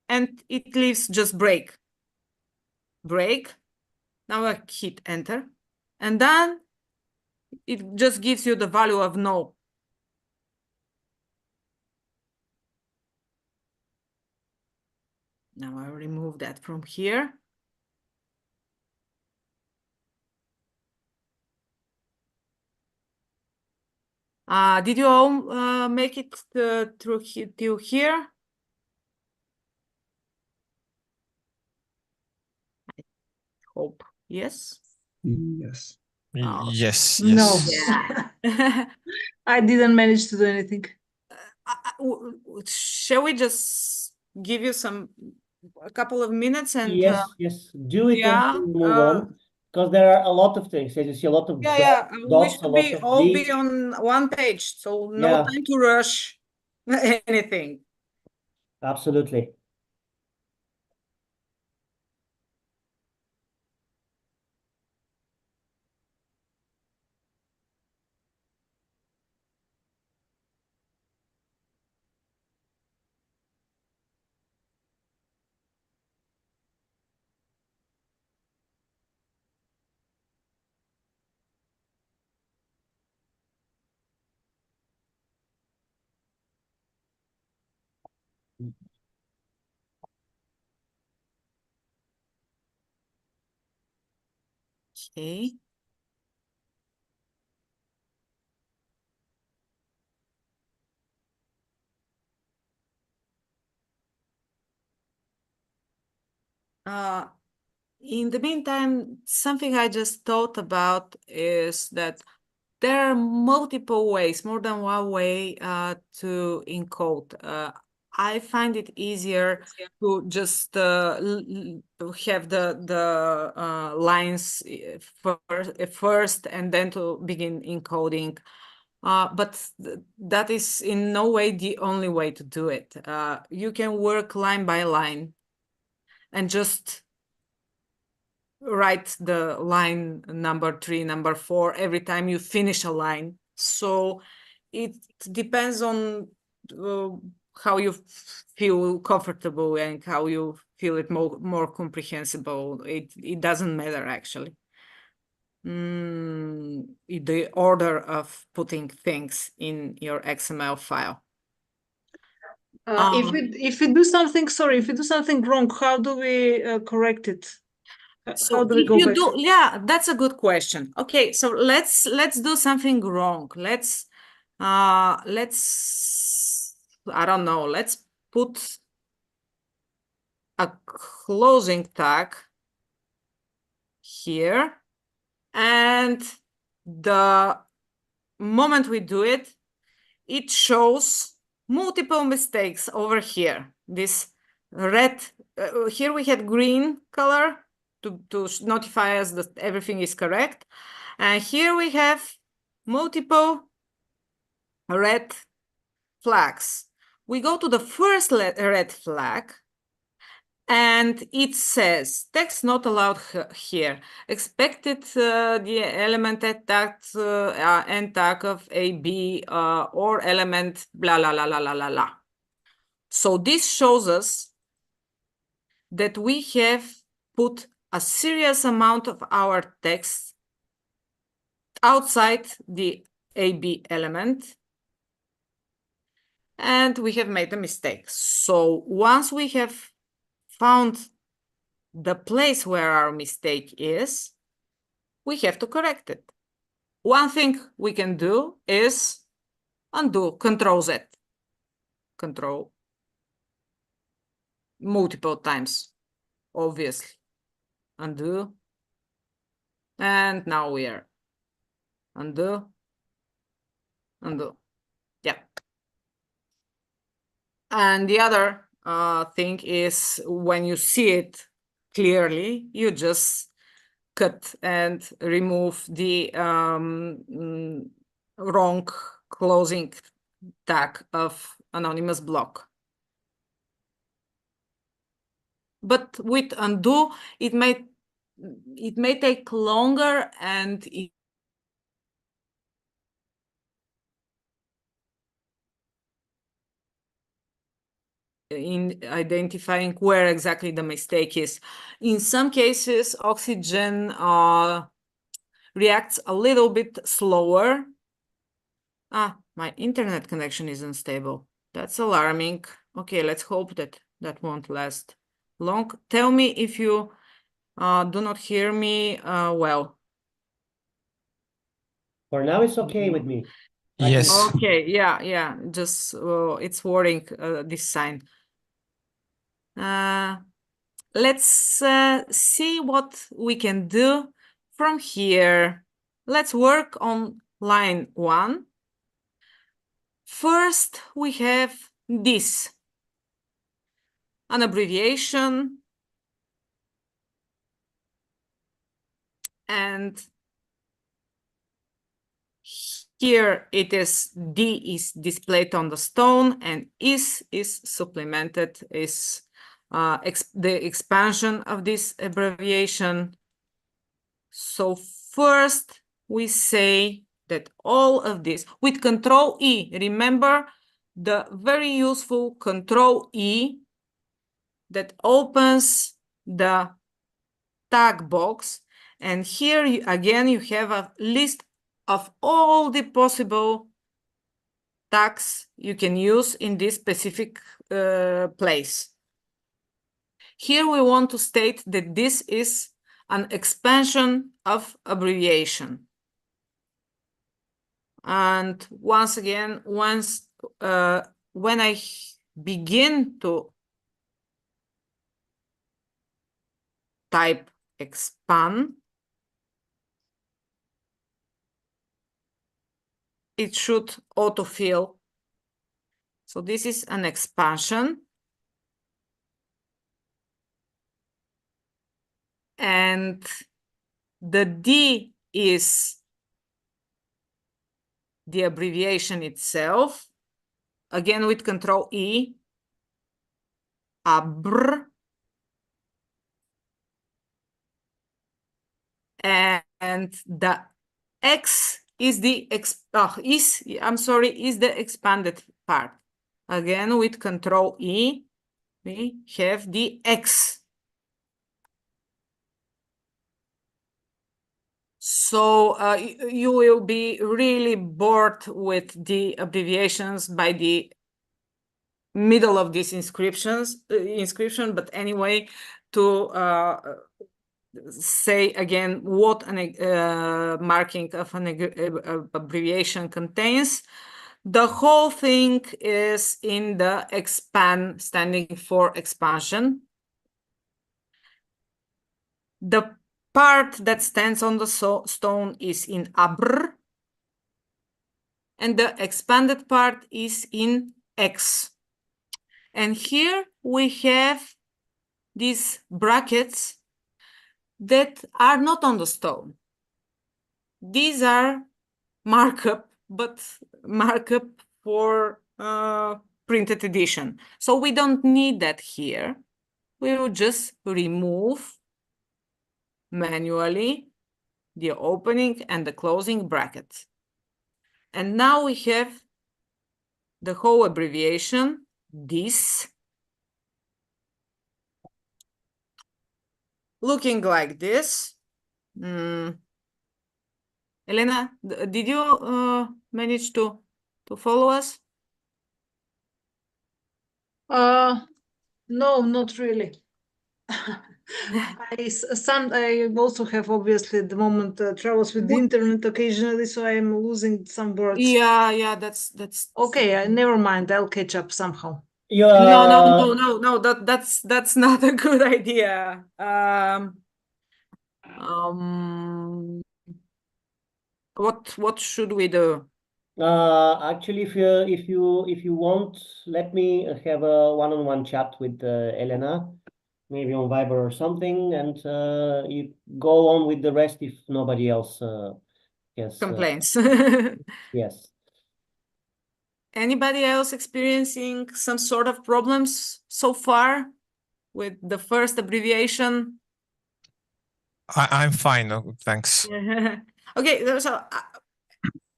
and it leaves just break. Now I hit enter, and then it just gives you the value of no. Now I remove that from here. Did you all make it through to here? I hope yes. Yes. Yes, No. yes. Yeah. I didn't manage to do anything. Shall we just give you a couple of minutes and yes, do it yeah, and move on, because there are a lot of things. As you see, a lot of we dots, a should lot of all be these. on one page, so no Yeah. time to rush anything. Absolutely. Okay. In the meantime, something I just thought about is that there are multiple ways, more than one way to encode. I find it easier to just have the lines first and then to begin encoding. But that is in no way the only way to do it. You can work line by line and just write the line number 3, number 4 every time you finish a line. So it depends on how you feel comfortable and how you feel it more comprehensible. It doesn't matter actually. The order of putting things in your XML file. If we do something, sorry, if we do something wrong, how do we correct it? So how do we if go you back? do, yeah, that's a good question. Okay, so let's do something wrong. Let's I don't know, let's put a closing tag here, and the moment we do it, it shows multiple mistakes over here. This red, here we had green color to notify us that everything is correct. And here we have multiple red flags. We go to the first red flag, and it says text not allowed here. Expected the element at tag end tag of a b or element blah blah blah blah blah blah. So this shows us that we have put a serious amount of our text outside the AB element, and we have made a mistake. So once we have found the place where our mistake is, we have to correct it. One thing we can do is undo, Control Z, Control multiple times, obviously. Undo. And now we are undo, undo. Yeah. And the other thing is when you see it clearly, you just cut and remove the wrong closing tag of anonymous block. But with undo, it may take longer, and in identifying where exactly the mistake is. In some cases, Oxygen reacts a little bit slower. My internet connection is unstable. That's alarming. Okay, let's hope that that won't last long. Tell me if you do not hear me well. For now, it's okay with me. Yes. Okay, yeah, just it's worrying, this sign. Let's see what we can do from here. Let's work on line 1. First, we have this, an abbreviation, and here it is D is displayed on the stone, and is supplemented, is the expansion of this abbreviation. So first we say that all of this with Control E, remember the very useful Control E that opens the tag box, and here again you have a list of all the possible tags you can use in this specific place. Here we want to state that this is an expansion of abbreviation. And once again, when I begin to type expand, it should autofill. So this is an expansion. And the D is the abbreviation itself. Again with Control E, abr. And the X is the is the expanded part. Again with Control E, we have the X. So you will be really bored with the abbreviations by the middle of this inscription, but anyway, to say again what an marking of an abbreviation contains. The whole thing is in the expand, standing for expansion. The part that stands on the stone is in abr, and the expanded part is in X. And here we have these brackets that are not on the stone. These are markup, but markup for printed edition. So we don't need that here. We will just remove manually the opening and the closing brackets. And now we have the whole abbreviation, this. looking like this. Elena, did you manage to follow us? No, not really. I also have obviously at the moment troubles with the internet occasionally, so I'm losing some words. Yeah, that's okay. Never mind. I'll catch up somehow. No. That's not a good idea. What should we do? Actually, if you want, let me have a one-on-one chat with Elena, maybe on Viber or something, and you go on with the rest if nobody else has Complaints. yes. Anybody else experiencing some sort of problems so far with the first abbreviation? I'm fine, thanks. Okay, so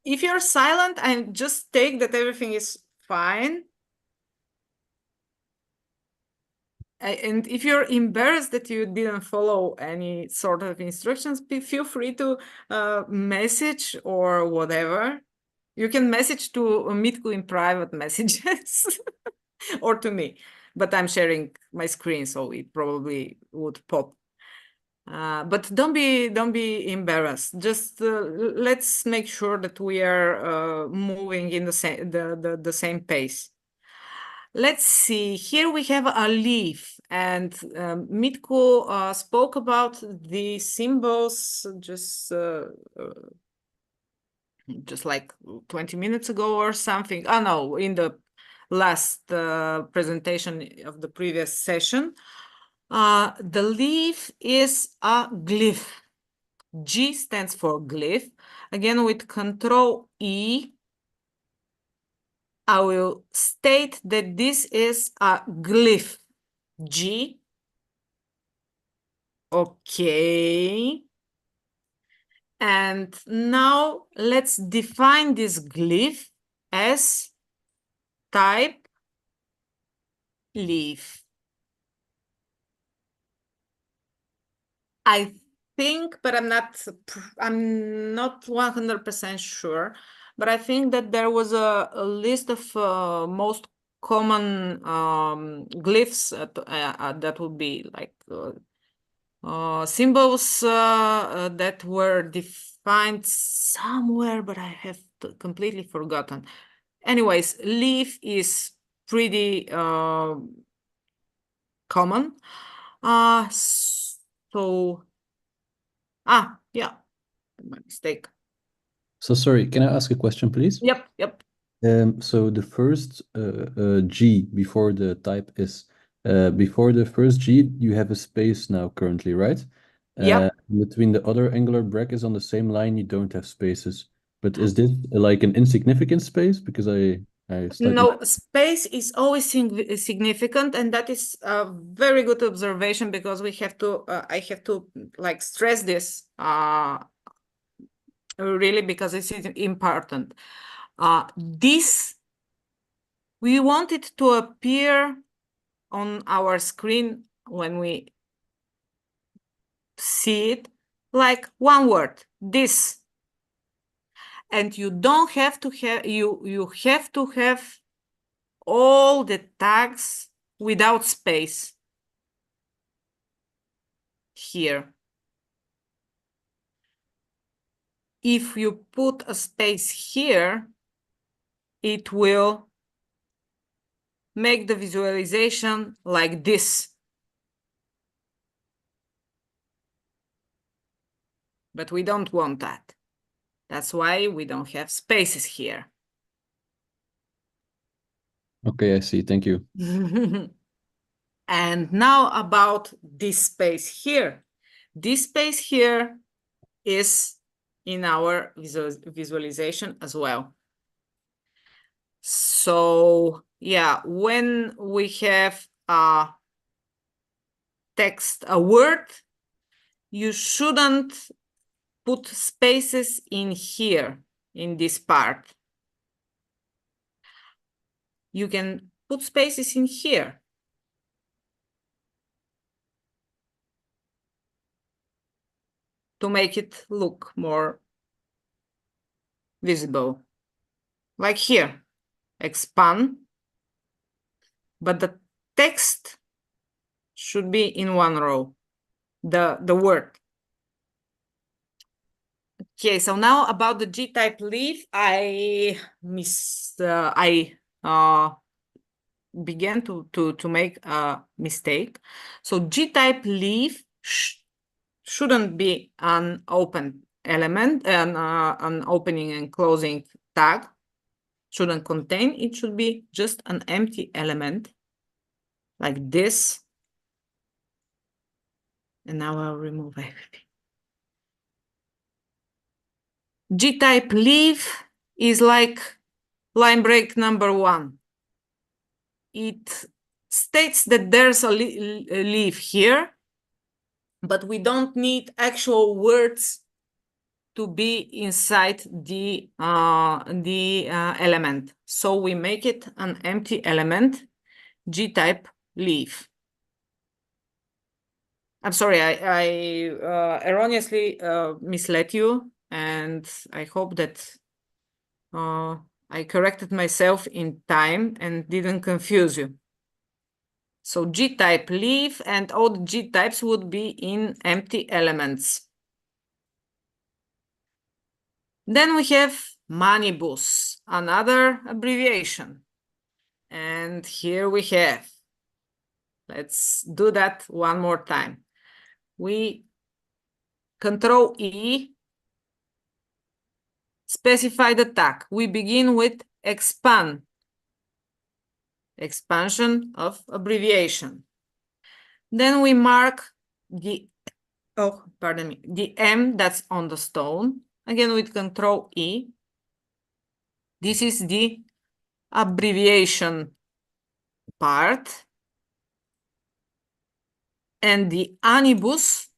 if you're silent and just take that everything is fine, and if you're embarrassed that you didn't follow any sort of instructions, feel free to message or whatever. You can message to Mitku in private messages or to me, but I'm sharing my screen, so it probably would pop. But don't be embarrassed. Just let's make sure that we are moving in the same pace. Let's see. Here we have a leaf, and Mitko spoke about the symbols just like 20 minutes ago or something. Oh no, in the last presentation of the previous session. The leaf is a glyph. G stands for glyph. Again, with Control E, I will state that this is a glyph. G. Okay. And now let's define this glyph as type leaf. I think, but I'm not 100% sure, but I think that there was a list of most common glyphs that would be like symbols that were defined somewhere, but I have completely forgotten. Anyways, leaf is pretty common. Yeah, my mistake. So sorry, can I ask a question, please? Yep. So the first G before the type is before the first G, you have a space now currently, right? Yep. Between the other angular brackets on the same line, you don't have spaces. But is this like an insignificant space? Because I slightly... No, space is always significant, and that is a very good observation because we have to. I have to like stress this really because it's important. This we want it to appear on our screen when we see it like one word. This. And you don't have to have, you have to have all the tags without space here. If you put a space here, it will make the visualization like this. But we don't want that. That's why we don't have spaces here. Okay, I see. Thank you. And now about this space here. This space here is in our visualization as well. So yeah, when we have a text, a word, you shouldn't put spaces in here, in this part. You can put spaces in here. to make it look more visible. Like here, expand, but the text should be in one row, the word. Okay, so now about the G-type leaf, I began to make a mistake. So G-type leaf shouldn't be an open element and an opening and closing tag. Shouldn't contain. It should be just an empty element like this. And now I'll remove everything. G-type leaf is like line break number 1. It states that there's a leaf here, but we don't need actual words to be inside the element. So we make it an empty element, G-type leaf. I'm sorry, I erroneously misled you, and I hope that I corrected myself in time and didn't confuse you. So G-type leaf and all the G-types would be in empty elements. Then we have manibus, another abbreviation. And here we have, let's do that one more time. We Control E, specify the tag. We begin with expand, expansion of abbreviation. Then we mark the, the M that's on the stone, again with Control E. This is the abbreviation part. And the anibus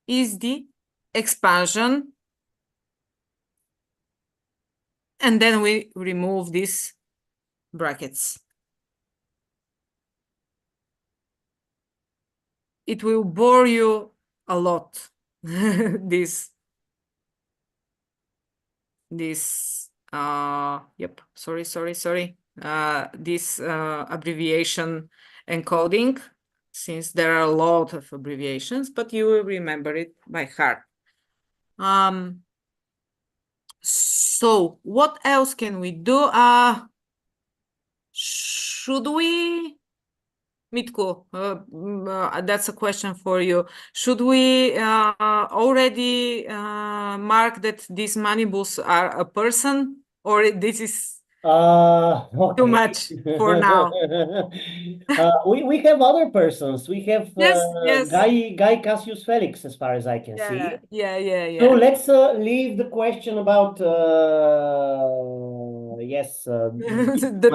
is the expansion. And then we remove these brackets. It will bore you a lot, this abbreviation encoding, since there are a lot of abbreviations, but you will remember it by heart. So what else can we do? Should we, Mitko, that's a question for you. Should we already mark that these manibus are a person, or this is too much for now? We have other persons. We have Yes. Guy Cassius Felix, as far as I can see. Yeah. So let's leave the question about the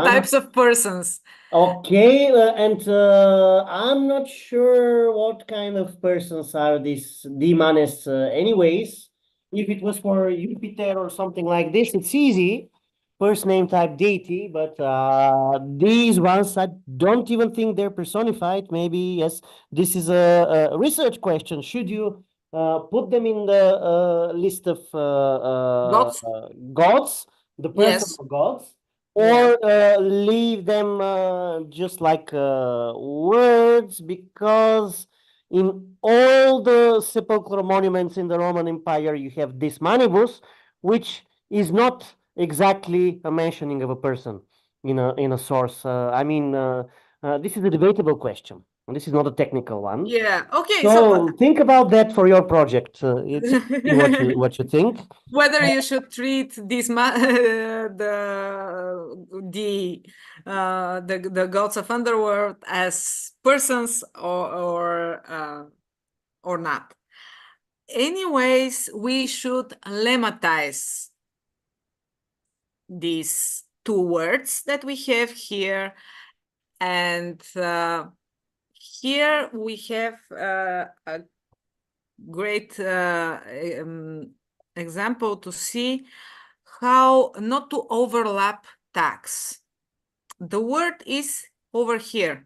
types of persons. Okay, and I'm not sure what kind of persons are these demons anyways. If it was for Jupiter or something like this, it's easy. First name type deity, but these ones, I don't even think they're personified. Maybe, yes, this is a research question. Should you put them in the list of gods, the personal gods? Or leave them just like words, because in all the sepulchral monuments in the Roman Empire, you have this manibus, which is not exactly a mentioning of a person in a source. I mean, this is a debatable question. This is not a technical one. Yeah. Okay. So think about that for your project. It's what you think. Whether you should treat these the gods of underworld as persons or not. Anyways, we should lemmatize these two words that we have here, and here we have a great example to see how not to overlap tags. The word is over here,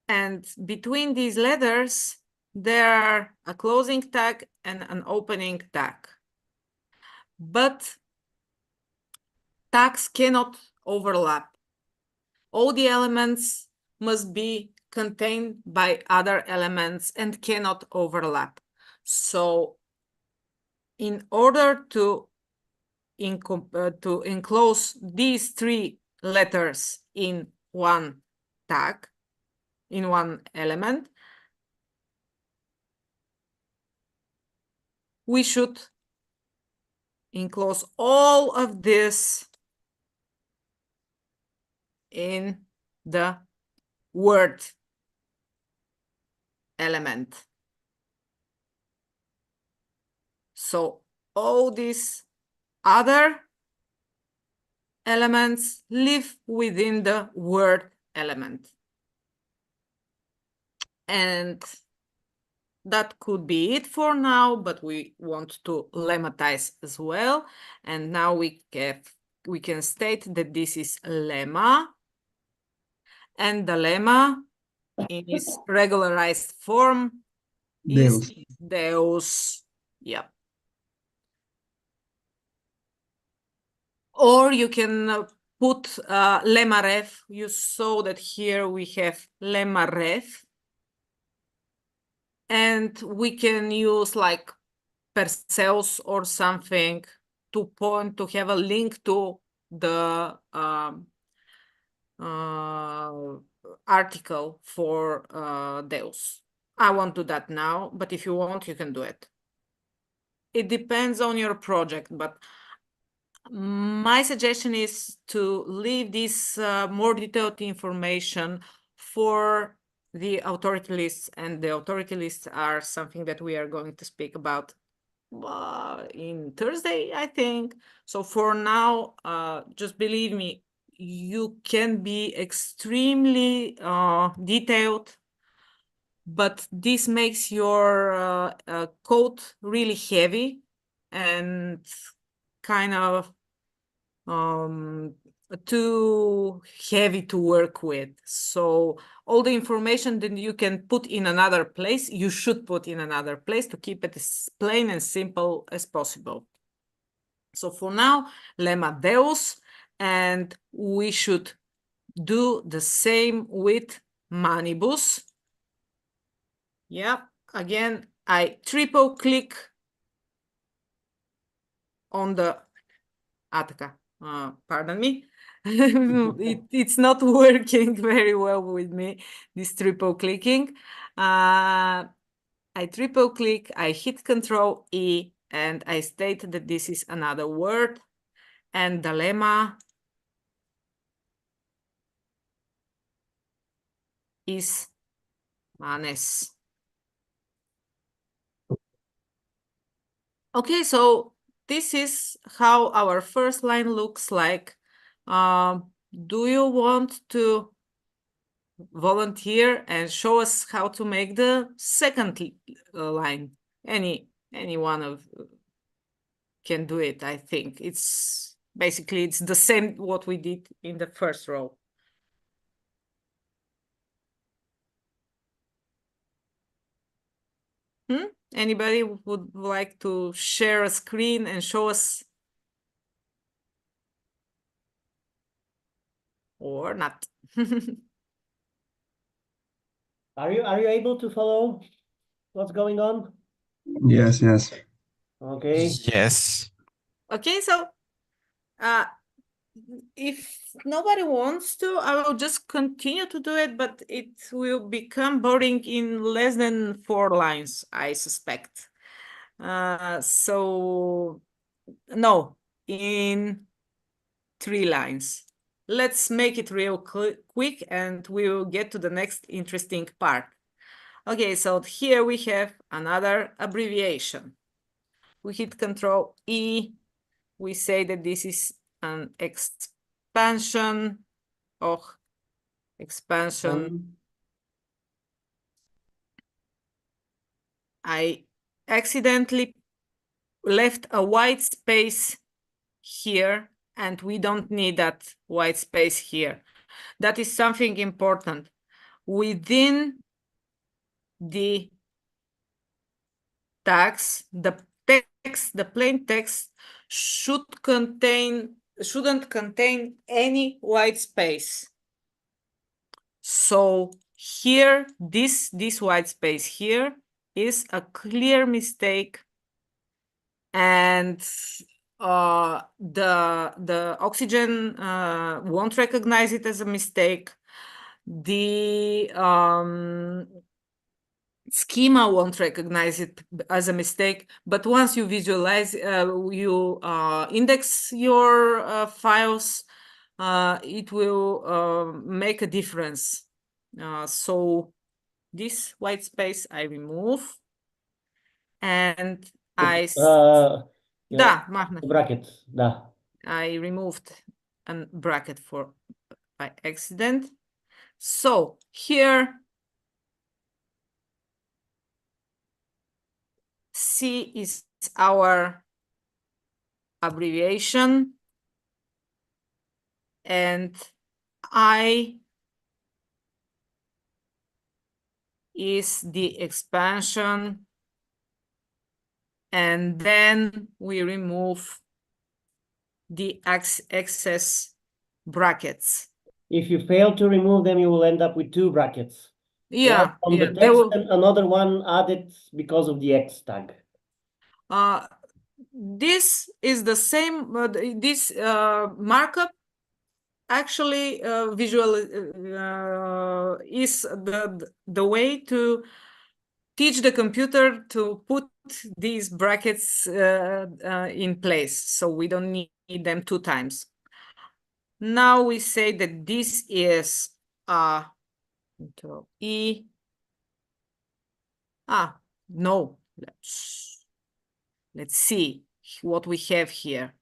and between these letters there are a closing tag and an opening tag. But tags cannot overlap. All the elements must be contained by other elements and cannot overlap. So in order to enclose these three letters in one tag, in one element, we should enclose all of this in the word element. So all these other elements live within the word element. And that could be it for now, but we want to lemmatize as well. And now we can state that this is lemma, and the lemma in its regularized form is Deus. Yep. Or you can put lemma ref. You saw that here we have lemma ref. And we can use like Perseus or something to point, to have a link to the article for Deus. I won't do that now, but if you want, you can do it. It depends on your project, but my suggestion is to leave this more detailed information for the authority lists, and the authority lists are something that we are going to speak about in Thursday, I think. So for now, just believe me, you can be extremely detailed, but this makes your code really heavy and kind of too heavy to work with. So all the information that you can put in another place, you should put in another place to keep it as plain and simple as possible. So for now, lemma Deus, and we should do the same with manibus. Yeah, again, I triple click on the Ataka. Pardon me. It's not working very well with me, this triple clicking. I triple click, I hit Control E, and I state that this is another word, and the lemma is manes. Okay, so this is how our first line looks like. Do you want to volunteer and show us how to make the second line? Any one of can do it, I think. It's basically, it's the same what we did in the first row. Anybody would like to share a screen and show us? Or not? Are you able to follow what's going on? Yes, yes. Okay. Yes. Okay, so if nobody wants to, I will just continue to do it, but it will become boring in less than 4 lines, I suspect. So no, in 3 lines. Let's make it real quick and we will get to the next interesting part. Okay, so here we have another abbreviation. We hit Control E. We say that this is an expansion of expansion. I accidentally left a white space here, and we don't need that white space here. That is something important. Within the tags, the plain text shouldn't contain any white space. So here, this white space here is a clear mistake, and the oxygen won't recognize it as a mistake. The schema won't recognize it as a mistake, but once you visualize, you index your files, it will make a difference. So this white space I remove, and I yeah, Magna. bracket, da. I removed a bracket by accident. So here, C is our abbreviation, and I is the expansion, and then we remove the excess brackets. If you fail to remove them, you will end up with 2 brackets. Yeah, One on the text and another one added because of the X tag. This is the same, this markup actually visual is the way to teach the computer to put these brackets in place, so we don't need them 2 times. Now we say that this is Control E. No, let's see what we have here.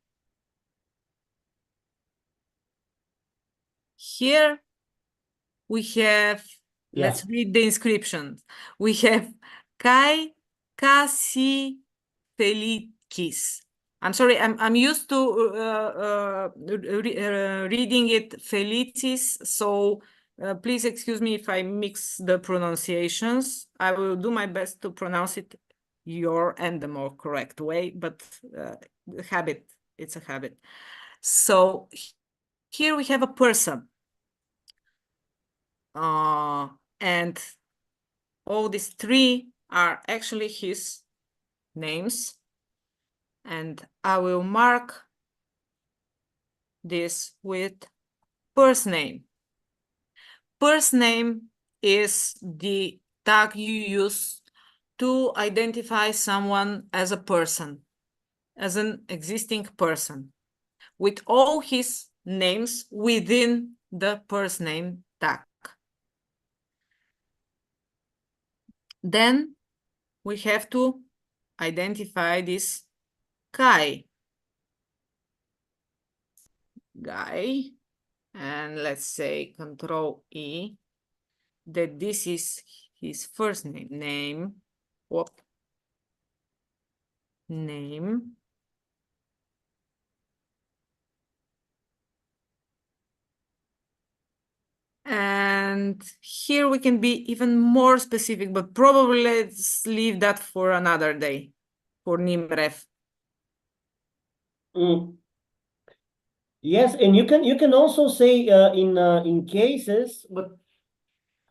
Here we have, let's read the inscriptions. We have Kai Kasi Felikis. I'm sorry, I'm used to reading it Felicis, so please excuse me if I mix the pronunciations. I will do my best to pronounce it your and the more correct way, but it's a habit. So here we have a person. And all these 3 are actually his names. And I will mark this with first name. First name is the tag you use to identify someone as a person, as an existing person, with all his names within the first name tag. Then we have to identify this guy, and let's say Control E, that this is his first name, name. And here we can be even more specific, but probably let's leave that for another day, for NIMREF. Yes, and you can also say in cases, but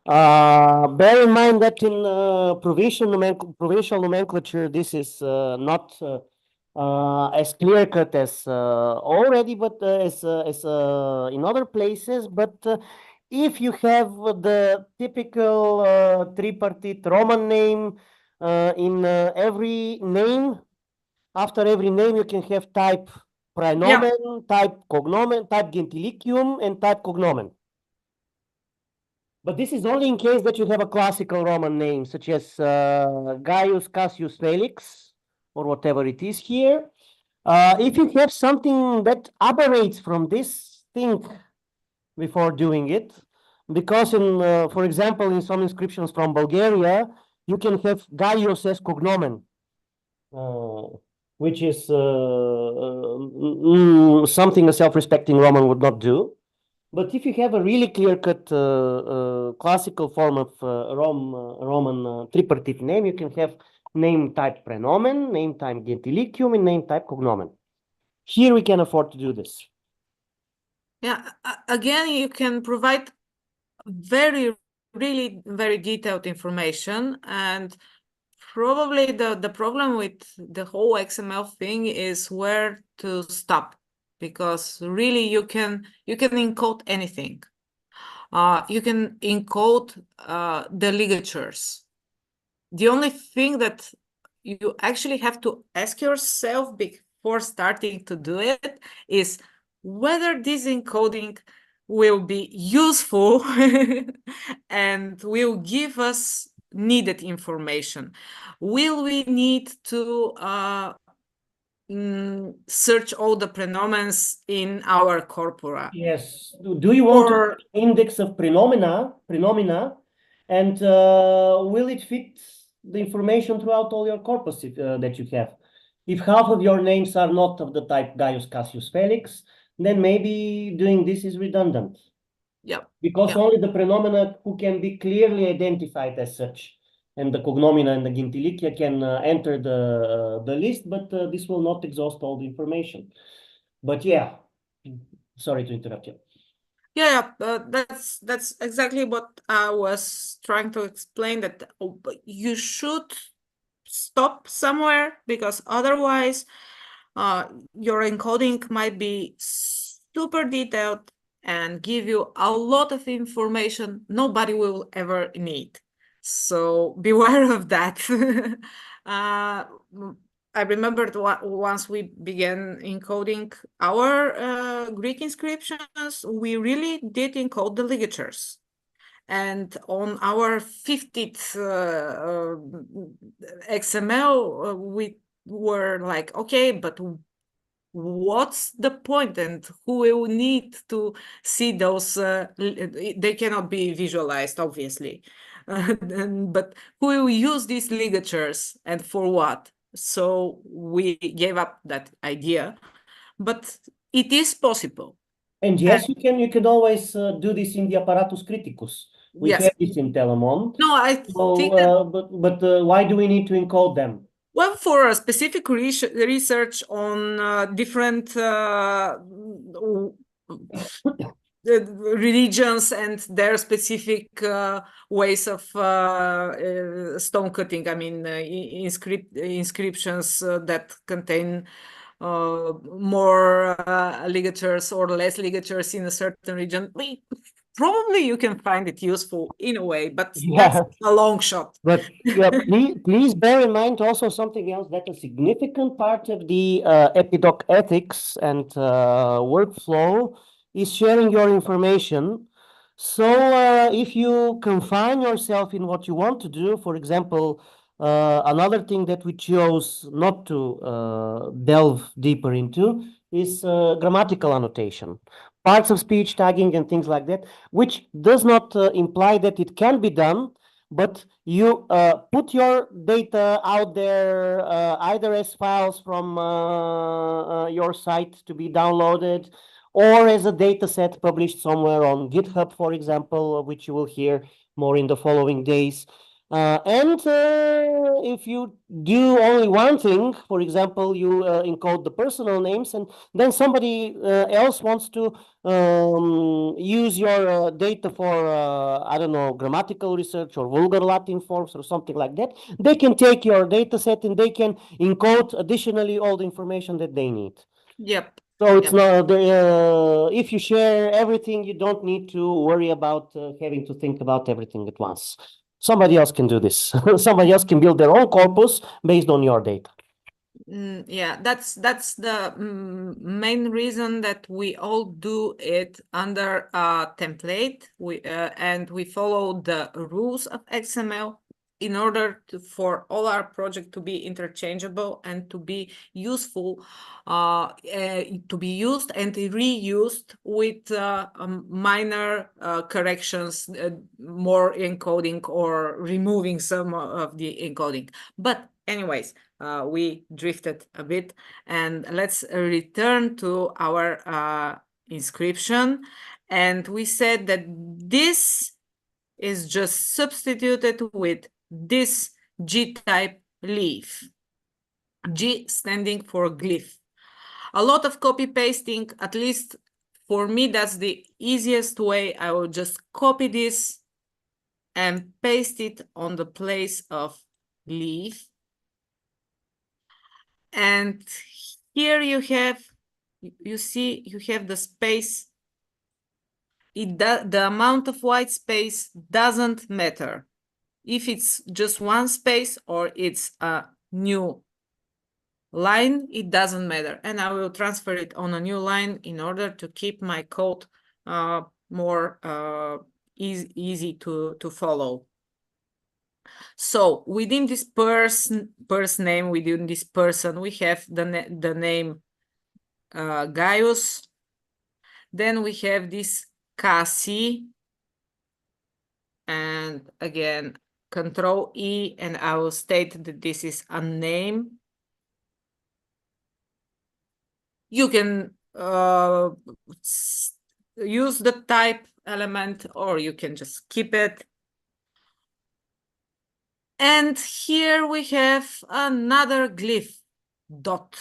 bear in mind that in provincial nomenclature, this is not as clear cut as already, but as in other places. But if you have the typical tripartite Roman name in every name, after every name you can have type praenomen, type cognomen, type gentilicium, and type cognomen. But this is only in case that you have a classical Roman name, such as Gaius Cassius Felix, or whatever it is here. If you have something that aberrates from this, think before doing it. Because in, for example, in some inscriptions from Bulgaria, you can have Gaius as cognomen, which is something a self-respecting Roman would not do. But if you have a really clear-cut classical form of Roman tripartite name, you can have name type prenomen, name type gentilicium, and name type cognomen. Here we can afford to do this. Yeah, again, you can provide really very detailed information, and probably the problem with the whole XML thing is where to stop, because really you can encode anything. You can encode the ligatures. The only thing that you actually have to ask yourself before starting to do it is whether this encoding will be useful and will give us needed information. Will we need to search all the prenomens in our corpora? Yes. Do you want Or to index of prenomina, and will it fit the information throughout all your corpus that you have? If half of your names are not of the type Gaius, Cassius, Felix, then maybe doing this is redundant. yeah, Because yeah. only the prenomina who can be clearly identified as such, and the cognomina and the gentilicia can enter the list, but this will not exhaust all the information. But yeah, sorry to interrupt you. Yeah, that's exactly what I was trying to explain, that you should stop somewhere, because otherwise your encoding might be super detailed and give you a lot of information nobody will ever need. So beware of that. I remembered once we began encoding our Greek inscriptions, we really did encode the ligatures. And on our 50th XML, we were like, okay, but what's the point, and who will need to see those? They cannot be visualized, obviously, but who will use these ligatures and for what? So we gave up that idea, but it is possible. And yes, you can always do this in the apparatus criticus. We Yes. have this in Telemon. No, I think that, but why do we need to encode them? well, for a specific research on different religions and their specific ways of stone cutting. I mean, inscriptions that contain more ligatures or less ligatures in a certain region. Probably you can find it useful in a way, but that's a long shot. But yeah, please bear in mind also something else, that a significant part of the EpiDoc ethics and workflow is sharing your information. So if you confine yourself in what you want to do, for example, another thing that we chose not to delve deeper into is grammatical annotation, parts of speech tagging and things like that, which does not imply that it can be done, but you put your data out there either as files from your site to be downloaded, or as a data set published somewhere on GitHub, for example, which you will hear more in the following days. And if you do only one thing, for example, you encode the personal names, and then somebody else wants to use your data for, I don't know, grammatical research or vulgar Latin forms or something like that, they can take your data set and they can encode additionally all the information that they need. Yep. So it's not, if you share everything, you don't need to worry about having to think about everything at once. Somebody else can do this. Somebody else can build their own corpus based on your data. Yeah, that's the main reason that we all do it under a template. And we follow the rules of XML in order for all our project to be interchangeable and to be useful, to be used and reused with minor corrections, more encoding or removing some of the encoding. But anyways, we drifted a bit, and let's return to our inscription. And we said that this is just substituted with this G-type leaf. G standing for glyph. A lot of copy pasting, at least for me, that's the easiest way. I will just copy this and paste it on the place of leaf. And here you have, you see, you have the space. The amount of white space doesn't matter. If it's just one space or it's a new line, it doesn't matter. And I will transfer it on a new line in order to keep my code more easy to follow. So within this person name, within this person, we have the name Gaius. Then we have this Cassie. And again, Control E, and I will state that this is a name. You can use the type element, or you can just keep it. And here we have another glyph, dot.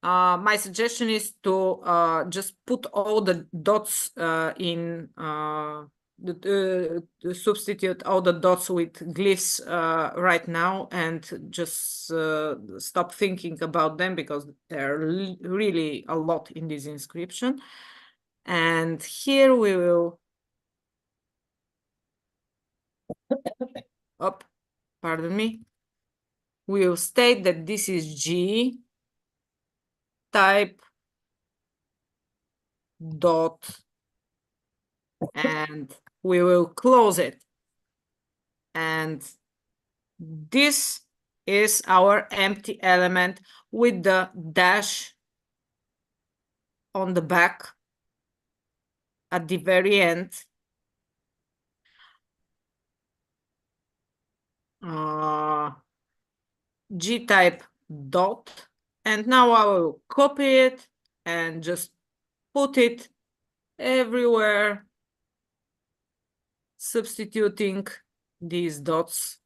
My suggestion is to just put all the dots in, substitute all the dots with glyphs right now, and just stop thinking about them, because there are really a lot in this inscription. And here we will, pardon me, we will state that this is G type dot, and we will close it. And this is our empty element with the dash on the back at the very end. G type dot, and now I will copy it and just put it everywhere, substituting these dots.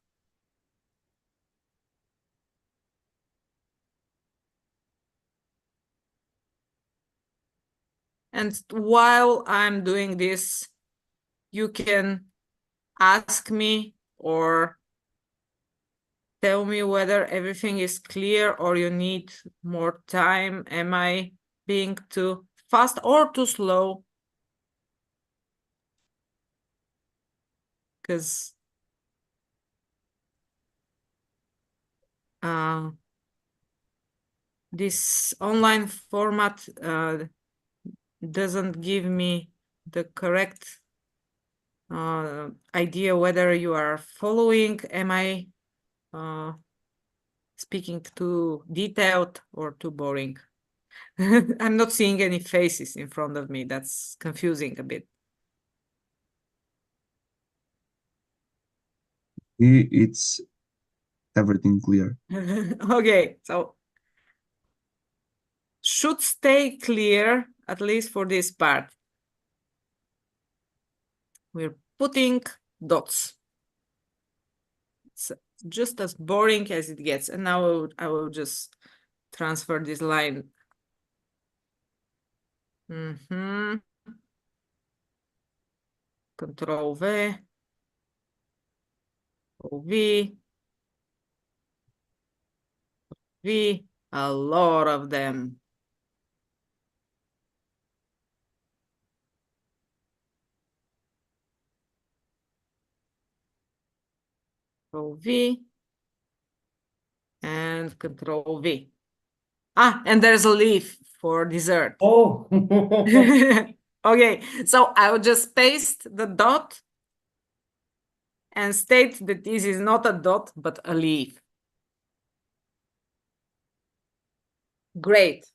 And while I'm doing this, you can ask me or tell me whether everything is clear or you need more time. Am I being too fast or too slow? Because this online format doesn't give me the correct idea whether you are following. Am I speaking too detailed or too boring? I'm not seeing any faces in front of me. That's confusing a bit. It's everything clear. Okay, so should stay clear, at least for this part. We're putting dots. It's just as boring as it gets. And now I will just transfer this line. Control V. V. V. A lot of them. Control V. And Control V. And there's a leaf for dessert. Oh. Okay, so I will just paste the dot and state that this is not a dot, but a leaf. Great.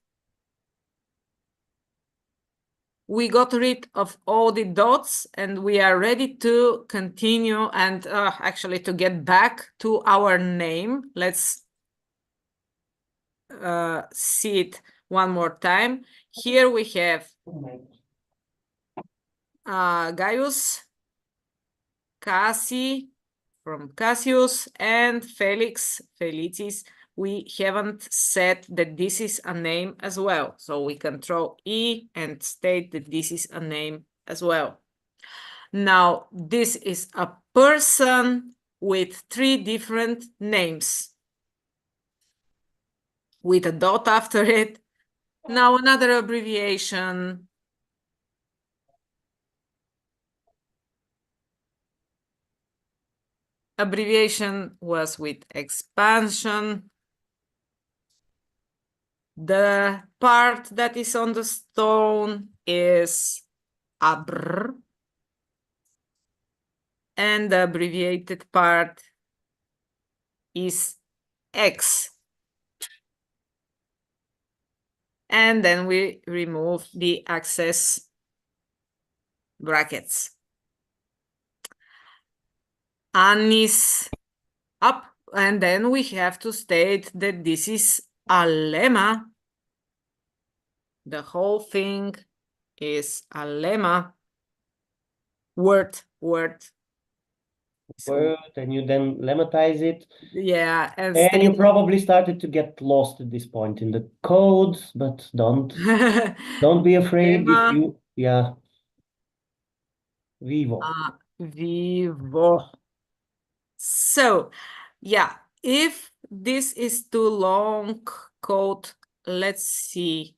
We got rid of all the dots and we are ready to continue and actually to get back to our name. Let's see it one more time. Here we have Gaius, Cassie, from Cassius and Felicis, we haven't said that this is a name as well. So we control E and state that this is a name as well. Now, this is a person with 3 different names with a dot after it. Now, another abbreviation. Abbreviation was with expansion. The part that is on the stone is abr. And the abbreviated part is X. And then we remove the access brackets. Anis up, and then we have to state that this is a lemma. The whole thing is a lemma. Word. So, and you then lemmatize it. yeah, And you probably started to get lost at this point in the code, but don't be afraid if you, yeah. Vivo. Vivo. So, yeah, if this is too long code, let's see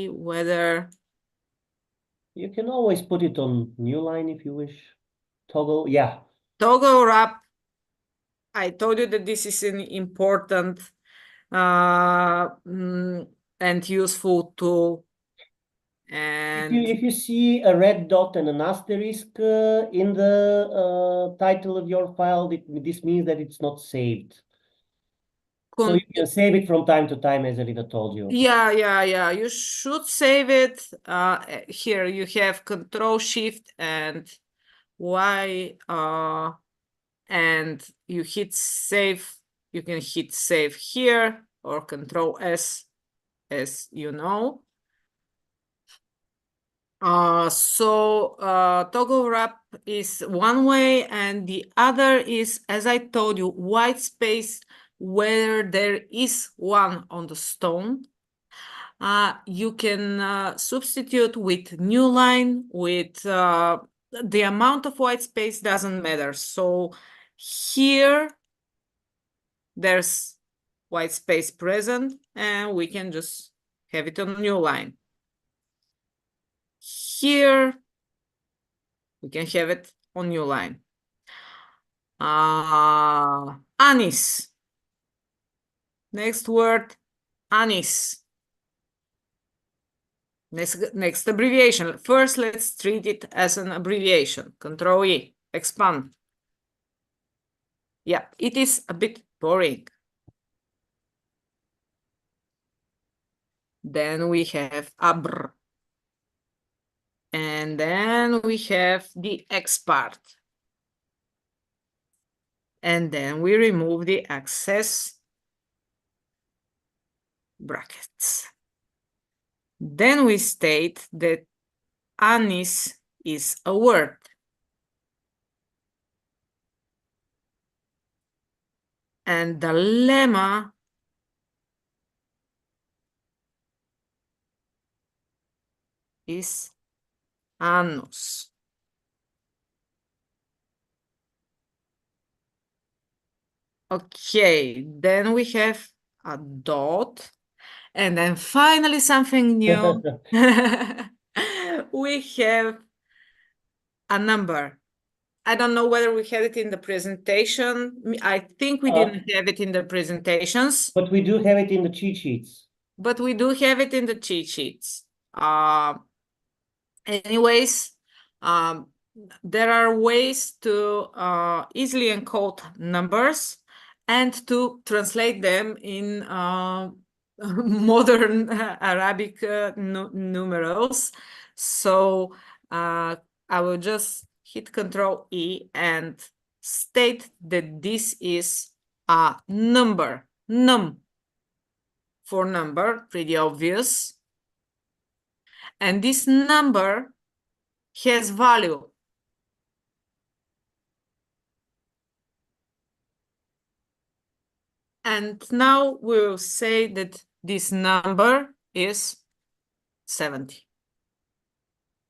whether you can always put it on new line if you wish. Toggle, yeah. Toggle wrap. I told you that this is an important and useful tool. And if you see a red dot and an asterisk in the title of your file, this means that it's not saved. So you can save it from time to time, as Elina told you. Yeah. You should save it. Here you have Control Shift and Y, and you hit save. You can hit save here or Control S, as you know. Toggle wrap is one way, and the other is, as I told you, white space where there is one on the stone. You can substitute with new line with the amount of white space doesn't matter. So here there's white space present, and we can just have it on new line. Here we can have it on new line. Anis. Next word, anis. Next abbreviation. First, let's treat it as an abbreviation. Control E, expand. Yeah, it is a bit boring. Then we have abr. And then we have the X part. And then we remove the access brackets. Then we state that anis is a word. And the lemma is annus. Okay, then we have a dot. And then finally something new. We have a number. I don't know whether we had it in the presentation. I think we didn't have it in the presentations. But we do have it in the cheat sheets. But we do have it in the cheat sheets. Anyways, there are ways to easily encode numbers and to translate them in modern Arabic numerals. So I will just hit Control E and state that this is a number, num for number, pretty obvious. And this number has value. And now we'll say that this number is 70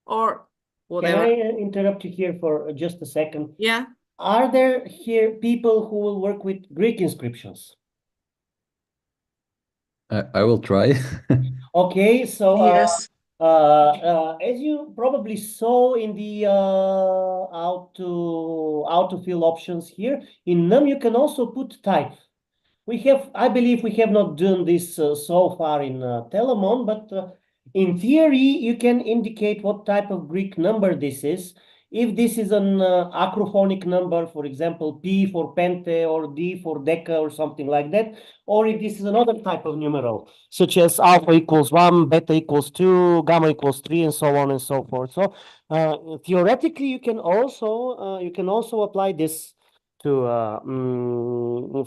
or whatever. Can I interrupt you here for just a second? Yeah. Are there here people who will work with Greek inscriptions? I will try. Okay, so Yes. as you probably saw in the how to fill options here, in num you can also put type. I believe we have not done this so far in Telemon, but in theory, you can indicate what type of Greek number this is. If this is an acrophonic number, for example, P for pente or D for deca or something like that, or if this is another type of numeral, such as alpha equals 1, beta equals 2, gamma equals 3, and so on and so forth. So theoretically, you can also apply this to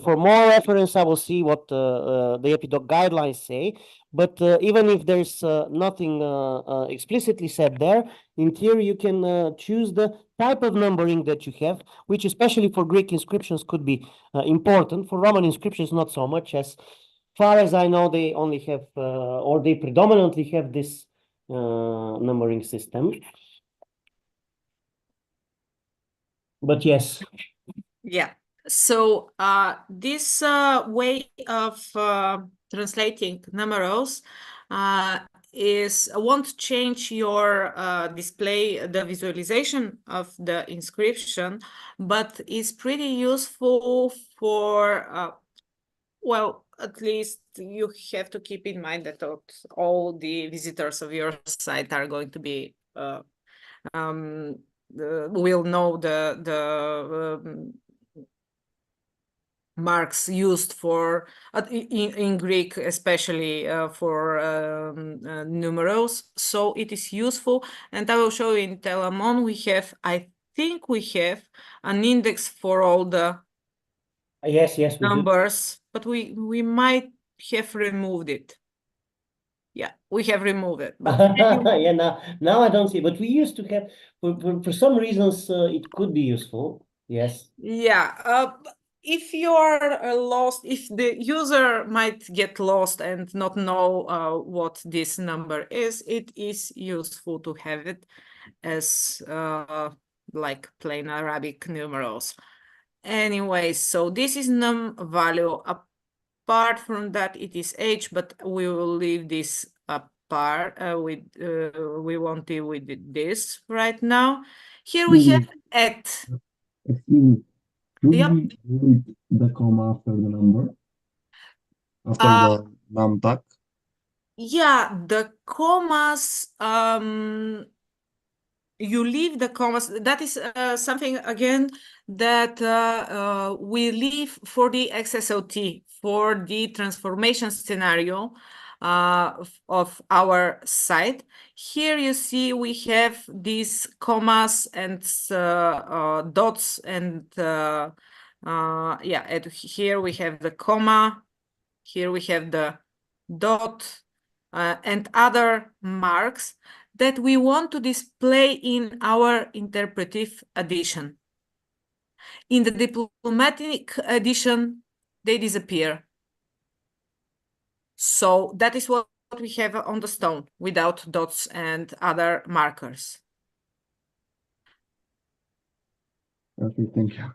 for more reference, I will see what the EpiDoc guidelines say. But even if there's nothing explicitly said there, in theory you can choose the type of numbering that you have, which especially for Greek inscriptions could be important. For Roman inscriptions, not so much. As far as I know, they only have or they predominantly have this numbering system. But yes. Yeah. So this way of translating numerals won't change your display, the visualization of the inscription, but is pretty useful for well, at least you have to keep in mind that all the visitors of your site are going to be will know the marks used for in Greek, especially for numerals. So it is useful, and I will show you in Telemon I think we have an index for all the Yes, we numbers, but we might have removed it. Yeah, we have removed it. But yeah, now I don't see, but we used to have for some reasons it could be useful. Yes. Yeah, if you're lost, if the user might get lost and not know what this number is, it is useful to have it as like plain Arabic numerals. Anyway, so this is num value. Apart from that, it is age, but we will leave this apart. We won't deal with this right now. Here we have at. Excuse me. Should Yep. we read the comma after the number? After the num tag? Yeah, the commas, you leave the commas. That is something, again, that we leave for the XSOT, for the transformation scenario of our site. Here you see we have these commas and dots, and yeah, and here we have the comma, here we have the dot, and other marks that we want to display in our interpretive edition. In the diplomatic edition, they disappear. So that is what we have on the stone without dots and other markers. Okay, thank you.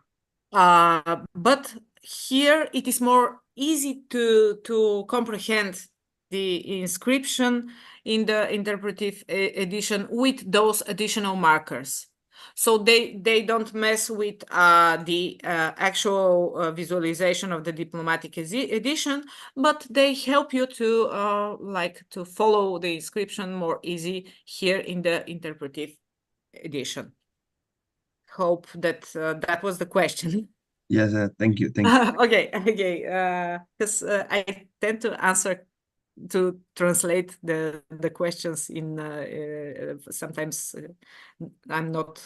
But here it is more easy to comprehend the inscription in the interpretive edition with those additional markers. So they don't mess with the actual visualization of the diplomatic edition, but they help you to to follow the inscription more easy here in the interpretive edition. Hope that that was the question. Yes, thank you. Thank you. Okay, because I tend to translate the questions in sometimes I'm not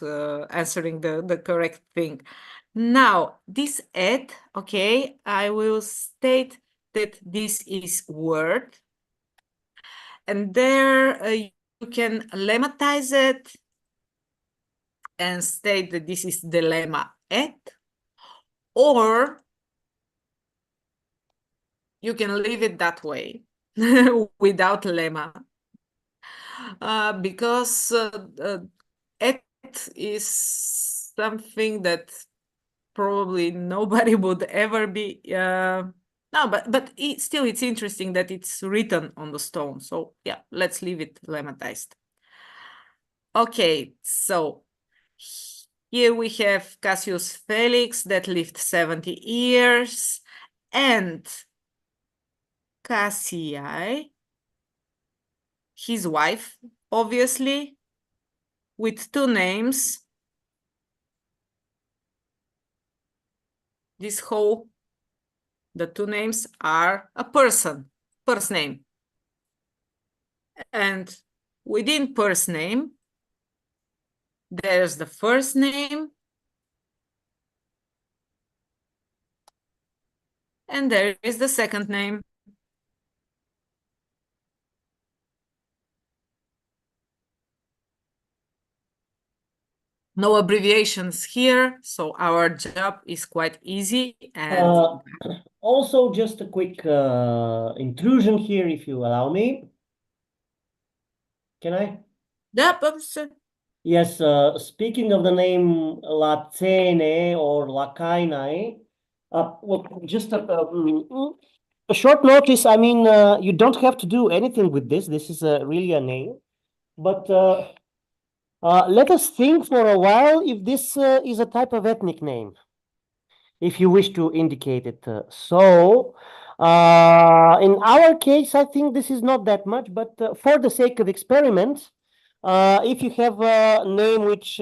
answering the correct thing. Now this add, okay, I will state that this is word, and there you can lemmatize it and state that this is the lemma add, or you can leave it that way without lemma. Because et is something that probably nobody would ever be no, but still it's interesting that it's written on the stone. So yeah, let's leave it lemmatized. Okay, so here we have Cassius Felix that lived 70 years, and Cassii, his wife, obviously, with two names. The two names are a person, first name. And within first name, there's the first name, and there is the second name. No abbreviations here, so our job is quite easy. And also, just a quick intrusion here, if you allow me. Can I? yeah, Yes, speaking of the name Lacene or Lacainae, well, just a short notice. I mean, you don't have to do anything with this. This is really a name. But let us think for a while if this is a type of ethnic name, if you wish to indicate it. In our case, I think this is not that much, but for the sake of experiment, if you have a name which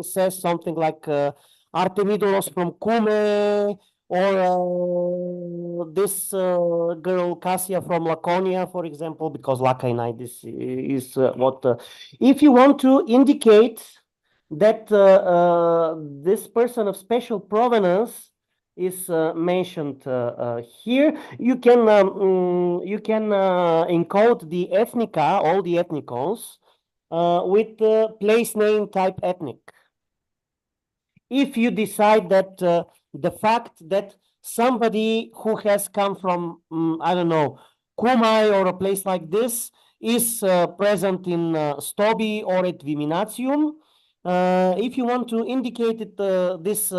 says something like Artemidolos from Cume, or this girl Cassia from Laconia, for example, because Lacainae, this is what. If you want to indicate that this person of special provenance is mentioned here, you can encode the ethnica, all the ethnicons, with place name type ethnic. If you decide that the fact that somebody who has come from, I don't know, Cumae or a place like this is present in Stobi or at Viminatium, if you want to indicate it, this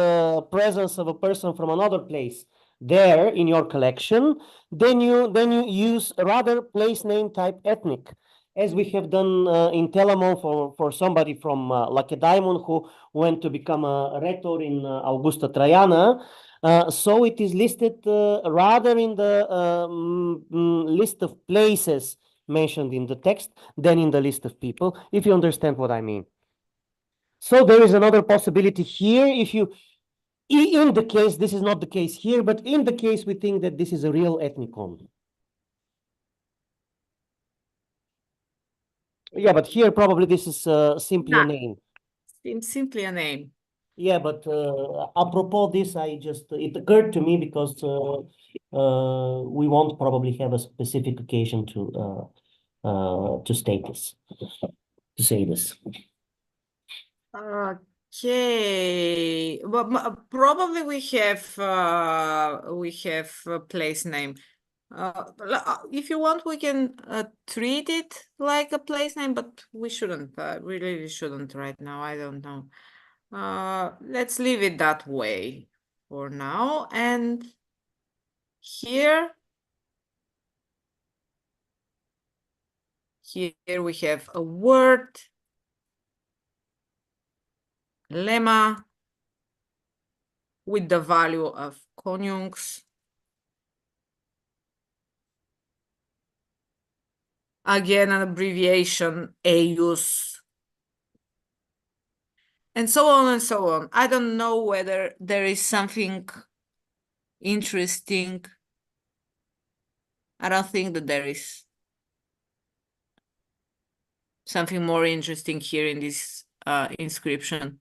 presence of a person from another place there in your collection, then you use rather place name type ethnic, as we have done in Telamon for somebody from Lacedaemon who went to become a rhetor in Augusta Traiana. So it is listed rather in the list of places mentioned in the text than in the list of people, if you understand what I mean. So there is another possibility here. If you, in the case, this is not the case here, but in the case we think that this is a real ethnicon. Yeah, but here probably this is simply a name. Simply a name. Yeah, but apropos this, it occurred to me because we won't probably have a specific occasion to state this, to say this. Okay, but probably we have a place name. If you want, we can treat it like a place name, but we shouldn't. We really shouldn't right now. I don't know. Let's leave it that way for now. And here we have a word, lemma, with the value of conjunct. Again, an abbreviation, eius. And so on and so on. I don't know whether there is something interesting. I don't think that there is something more interesting here in this inscription.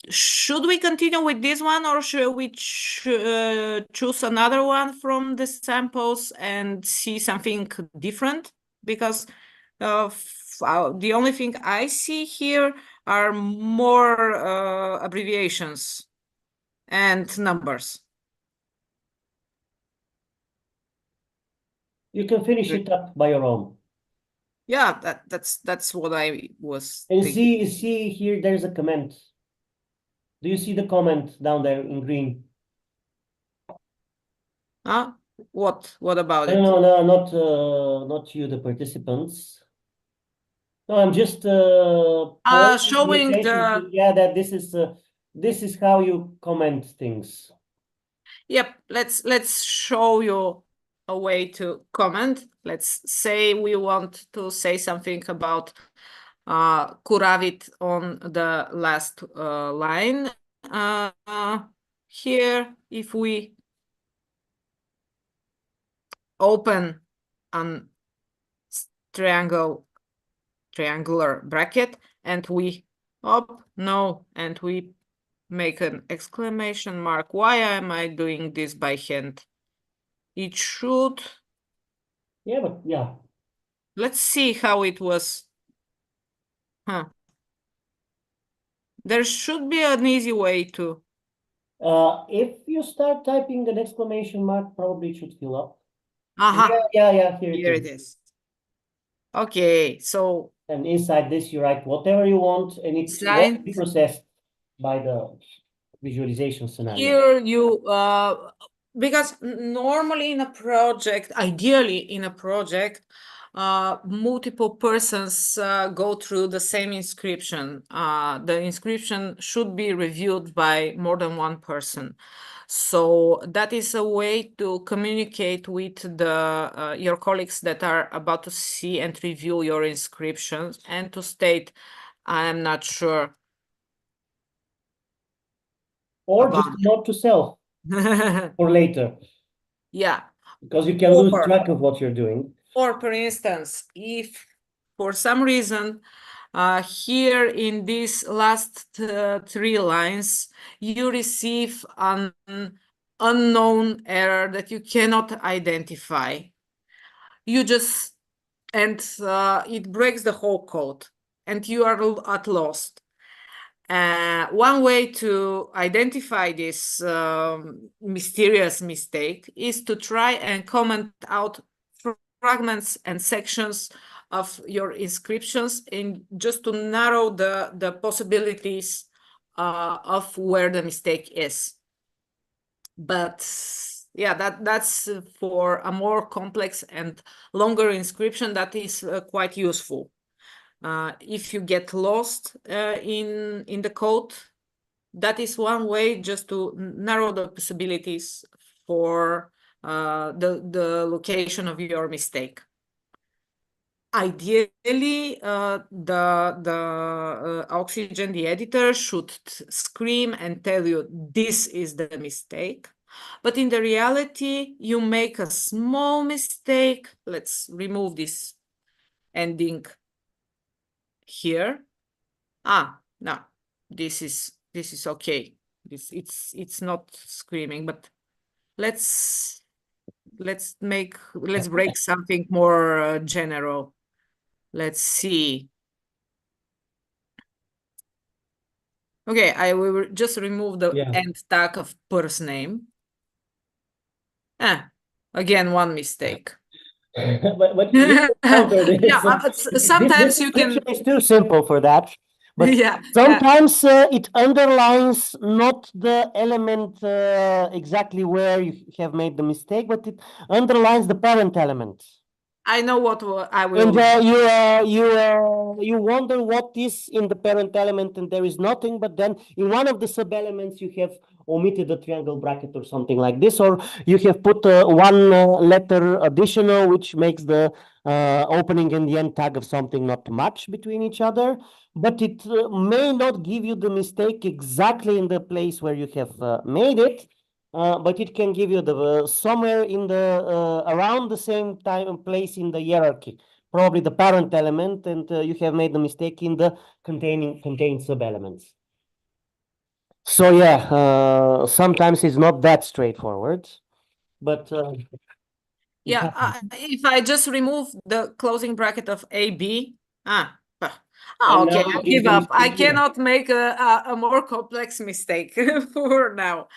Should we continue with this one, or should we choose another one from the samples and see something different? Because the only thing I see here are more abbreviations. and numbers. You can finish it up by your own. Yeah, that's what I was And thinking. see here, there's a comment. Do you see the comment down there in green? Huh? What about it? No, not you, the participants. No, I'm just Showing that this is how you comment things. Yep, let's show you a way to comment. Let's say we want to say something about Kuravit on the last line. Here, if we open an triangular bracket and we and we make an exclamation mark. Why am I doing this by hand? It should. Yeah, but yeah. Let's see how it was. There should be an easy way to. If you start typing an exclamation mark, probably it should fill up. Aha. Yeah, Here it is. Okay, so. And inside this, you write whatever you want, and it won't be processed by the visualization scenario. Here you, because normally in a project, ideally in a project, multiple persons go through the same inscription. The inscription should be reviewed by more than one person. So that is a way to communicate with the your colleagues that are about to see and review your inscriptions and to state, I'm not sure. Or just note to self for later. Yeah. Because you can lose track of what you're doing. Or for instance, if for some reason here in these last 3 lines, you receive an unknown error that you cannot identify. You just, and it breaks the whole code and you are at lost. One way to identify this mysterious mistake is to try and comment out fragments and sections of your inscriptions and just to narrow the possibilities of where the mistake is. But yeah, that's for a more complex and longer inscription that is quite useful. If you get lost in the code, that is one way just to narrow the possibilities for the location of your mistake. Ideally, the Oxygen, the editor, should scream and tell you this is the mistake. But in the reality, you make a small mistake. Let's remove this ending here. No, this is okay. It's not screaming, but let's break something more general. Let's see. Okay, I will just remove the end tag of person name. Again, one mistake. but you counter this. Yeah, but sometimes you can. It's too simple for that. But yeah, sometimes it underlines not the element exactly where you have made the mistake, but it underlines the parent element. I know what I will. And you wonder what is in the parent element, and there is nothing. But then in one of the sub elements, you have omitted a triangle bracket or something like this, or you have put one letter additional, which makes the opening and the end tag of something not much between each other. But it may not give you the mistake exactly in the place where you have made it. But it can give you the somewhere in the around the same time place in the hierarchy, probably the parent element, and you have made the mistake in the contained sub elements. So yeah, sometimes it's not that straightforward, but yeah, if I just remove the closing bracket of AB, Oh, And okay, now I it gives give the up. I mistake here. cannot make a more complex mistake for now.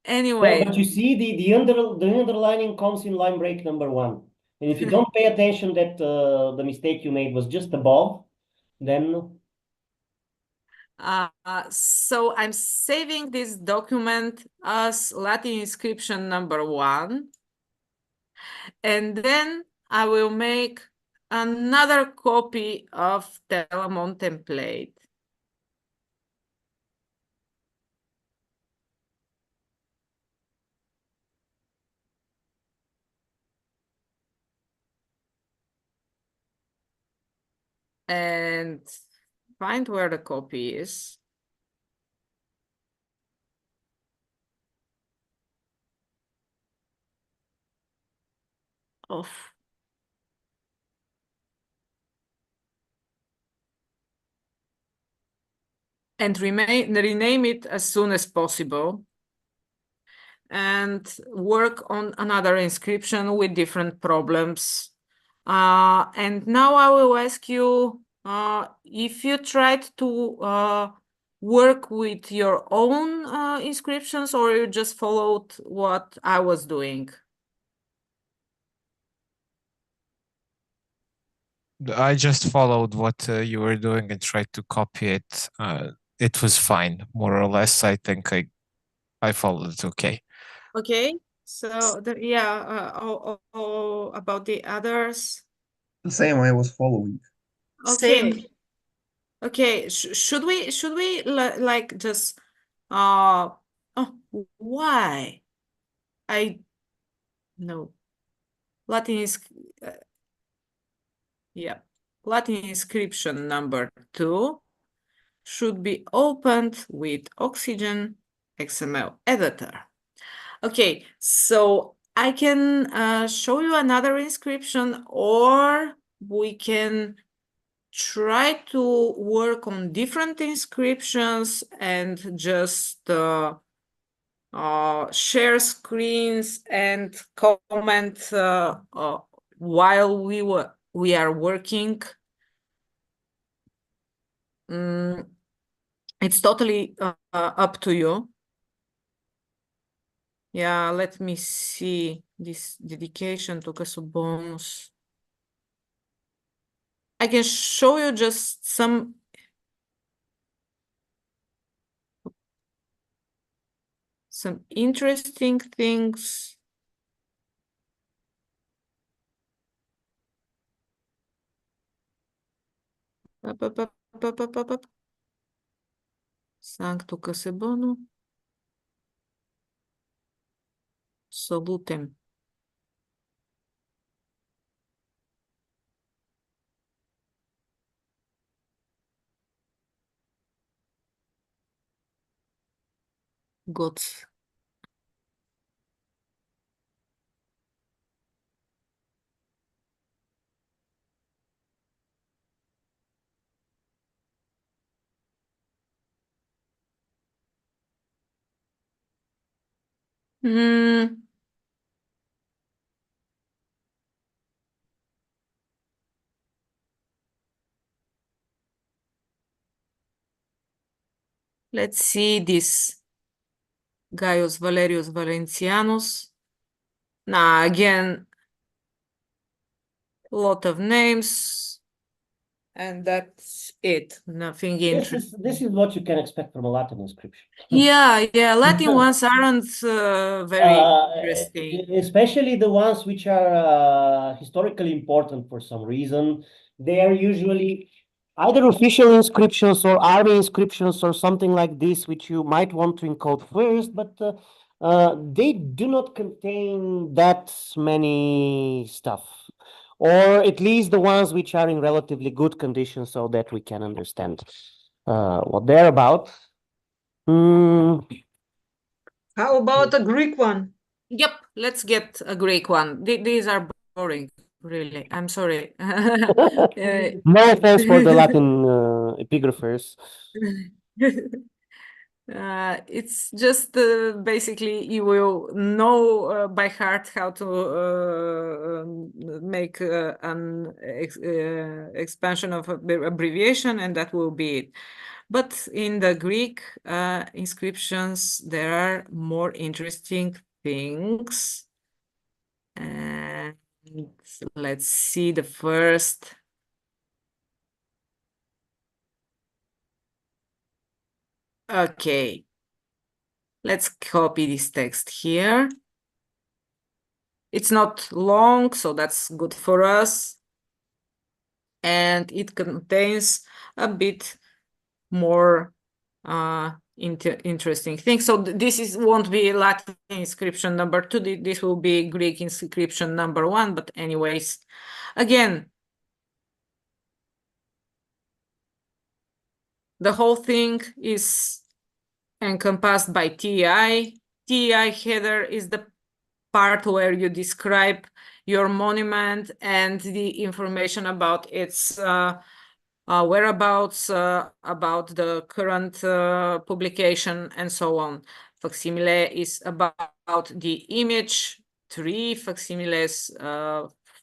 Anyway, But you see, the underlining comes in line break number 1. And if you don't pay attention that the mistake you made was just above, then so I'm saving this document as Latin inscription number 1. And then I will make another copy of Telamon template. And find where the copy is. Off. And rename it as soon as possible. And work on another inscription with different problems. And now I will ask you if you tried to work with your own inscriptions, or you just followed what I was doing. I just followed what you were doing and tried to copy it. It was fine, more or less. I think I followed it okay. Okay, so about the others. The same I was following. Okay. Same. Okay, should we like just oh, why? No. Latin is yeah. Latin inscription number 2 should be opened with Oxygen XML editor. Okay, so I can show you another inscription, or we can try to work on different inscriptions and just share screens and comment while we are working. It's totally up to you. Yeah, let me see this dedication to bonus. I can show you just some interesting things. Sancto Casebonu. Salutem. Gods. Let's see this. Gaius Valerius Valentianus. Now, again, a lot of names, and that's it. Nothing interesting. This is what you can expect from a Latin inscription. Yeah, Latin ones aren't very interesting. Especially the ones which are historically important for some reason. They are usually either official inscriptions or army inscriptions or something like this, which you might want to encode first, but they do not contain that many stuff, or at least the ones which are in relatively good condition so that we can understand what they're about. How about a Greek one? Yep, let's get a Greek one. These are boring, really. I'm sorry. No offense for the Latin epigraphers. It's just basically you will know by heart how to make an expansion of abbreviation, and that will be it. But in the Greek inscriptions, there are more interesting things. And let's see the first. Okay. Let's copy this text here. It's not long, so that's good for us. And it contains a bit more interesting things. So this won't be Latin inscription number 2. This will be Greek inscription number 1. But anyways, again, the whole thing is encompassed by TI. TI header is the part where you describe your monument and the information about its whereabouts, about the current publication, and so on. Facsimile is about the image, 3 facsimiles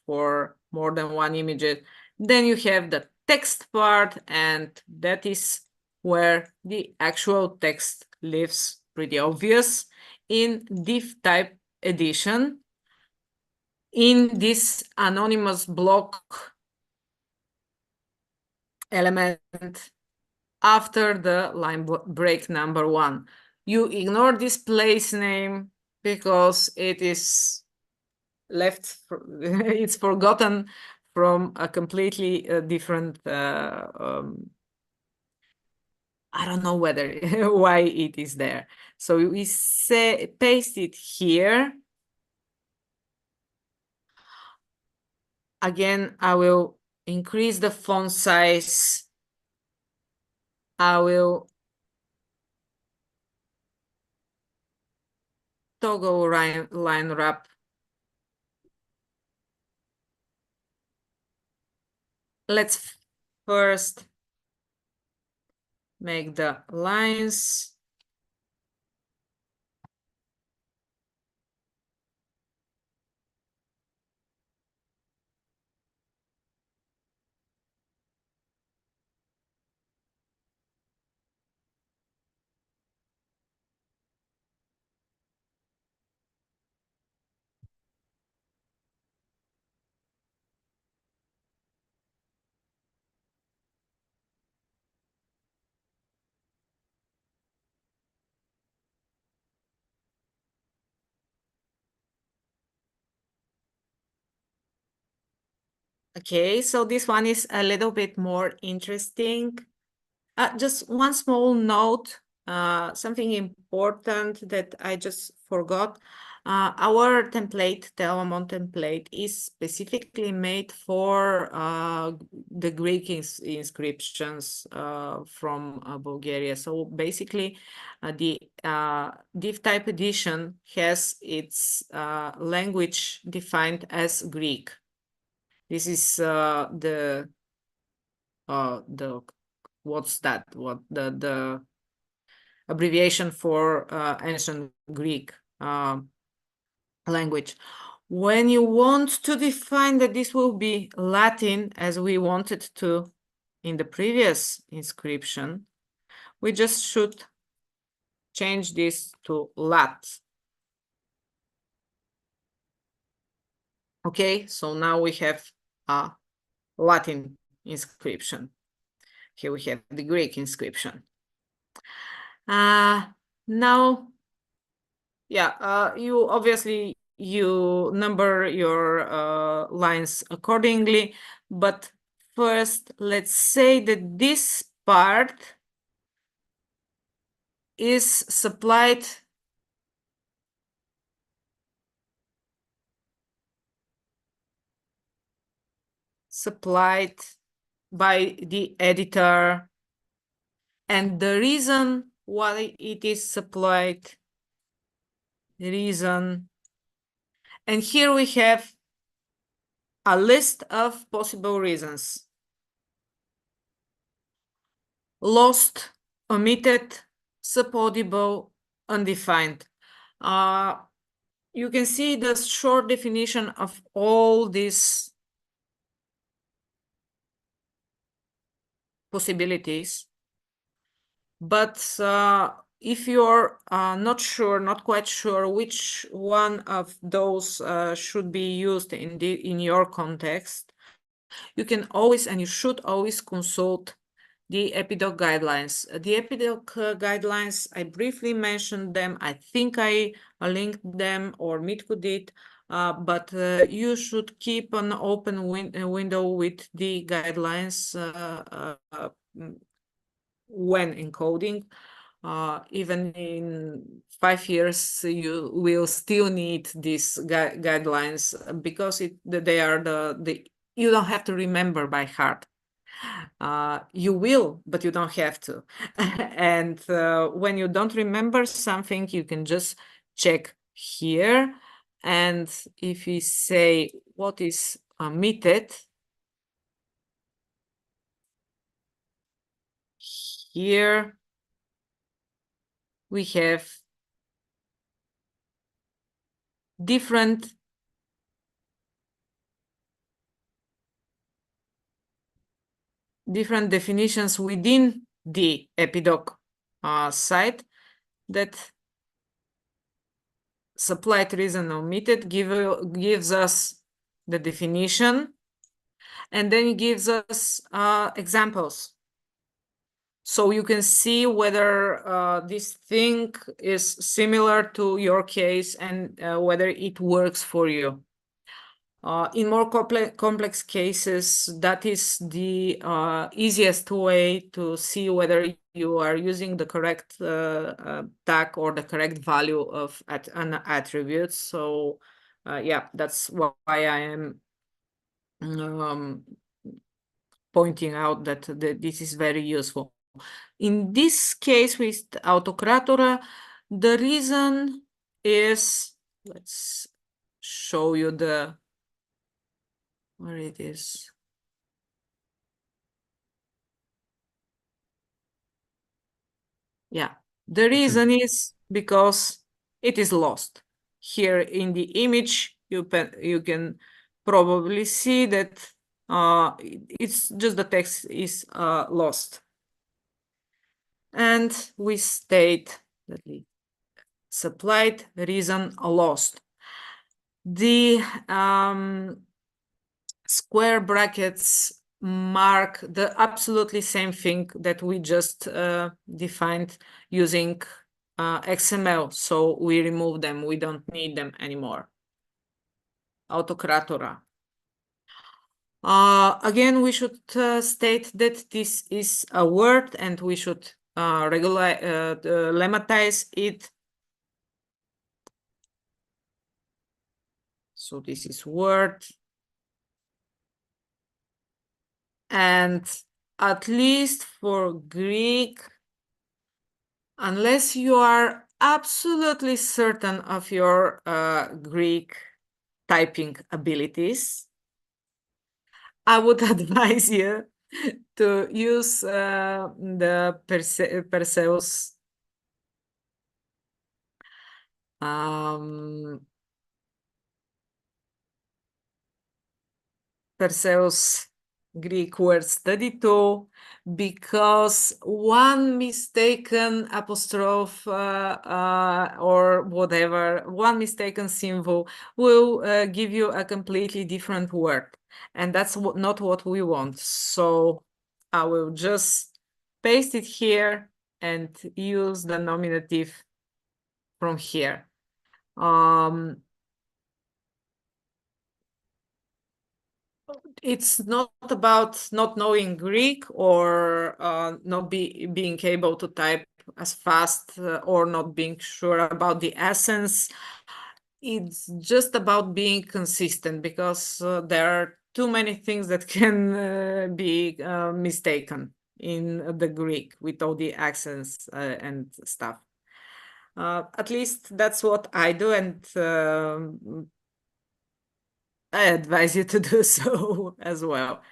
for more than 1 image. Then you have the text part, and that is where the actual text lives, pretty obvious. In div type edition, in this anonymous block element after the line break number 1. You ignore this place name because it is left, it's forgotten from a completely different, I don't know whether why it is there. So we say paste it here. Again, I will increase the font size. I will toggle line wrap. Let's first make the lines. Okay, so this one is a little bit more interesting. Just one small note, something important that I just forgot. Our template, Telamon template, is specifically made for the Greek inscriptions from Bulgaria. So basically, the div type edition has its language defined as Greek. This is the what's that? What the abbreviation for ancient Greek language. When you want to define that this will be Latin, as we wanted to in the previous inscription, we just should change this to Lat. Okay, so now we have a Latin inscription. Here we have the Greek inscription. Now, yeah, you obviously number your lines accordingly, but first let's say that this part is supplied by the editor, and the reason why it is supplied, and here we have a list of possible reasons: lost, omitted, subaudible, undefined. You can see the short definition of all these possibilities. But if you're not quite sure which one of those should be used in your context, you can always and you should always consult the EpiDoc guidelines. The EpiDoc guidelines, I briefly mentioned them. I think I linked them or Mitko did, but you should keep an open window with the guidelines when encoding. Even in 5 years, you will still need these guidelines because they are you don't have to remember by heart. You will, but you don't have to. And when you don't remember something, you can just check here. And if we say what is omitted, here we have different definitions within the EpiDoc site that supplied reason omitted gives us the definition, and then it gives us examples. So you can see whether this thing is similar to your case and whether it works for you. In more complex cases, that is the easiest way to see whether you are using the correct tag or the correct value of an attribute. So yeah, that's why I am pointing out that this is very useful. In this case with Autocratura, the reason is, let's show you where it is. Yeah, the reason is because it is lost. Here in the image, you can probably see that it's just the text is lost. And we state that the supplied reason lost. The square brackets mark the absolutely same thing that we just defined using XML. So we remove them. We don't need them anymore. Autocratura. Again, we should state that this is a word and we should lemmatize it. So this is word. And at least for Greek, unless you are absolutely certain of your Greek typing abilities, I would advise you to use the Perseus Perseus Greek word study tool, because one mistaken apostrophe or whatever, one mistaken symbol will give you a completely different word. And that's not what we want. So I will just paste it here and use the nominative from here. It's not about not knowing Greek or not being able to type as fast or not being sure about the essence. It's just about being consistent, because there are too many things that can be mistaken in the Greek with all the accents and stuff. At least that's what I do, and I advise you to do so as well.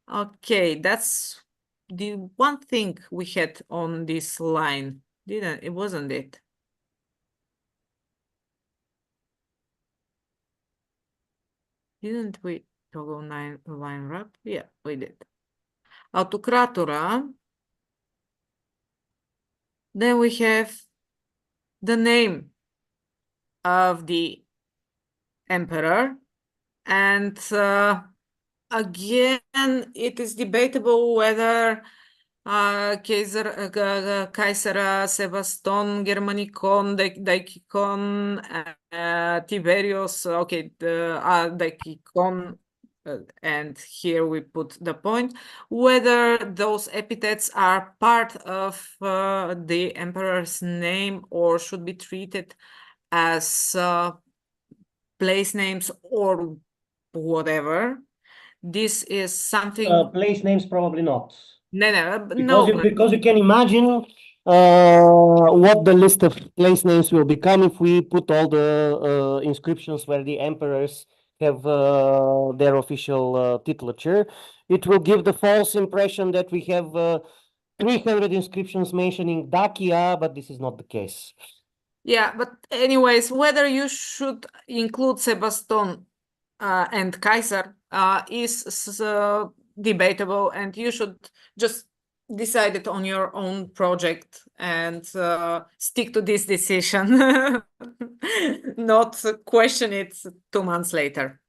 Okay, that's the one thing we had on this line. Didn't it? Wasn't it? Didn't we toggle line wrap? Yeah, we did. Autocratura. Then we have the name of the emperor, and again, it is debatable whether Caesar Sebaston Germanicon Daikikon Tiberius. Okay, the Daikikon, and here we put the point, whether those epithets are part of the emperor's name or should be treated as place names or whatever. This is something. Place names probably not. No, Because you can imagine what the list of place names will become if we put all the inscriptions where the emperors have their official titulature. It will give the false impression that we have 300 inscriptions mentioning Dacia, but this is not the case. Yeah, but anyways, whether you should include Sebaston and Kaiser is debatable, and you should just decide it on your own project and stick to this decision, not question it 2 months later.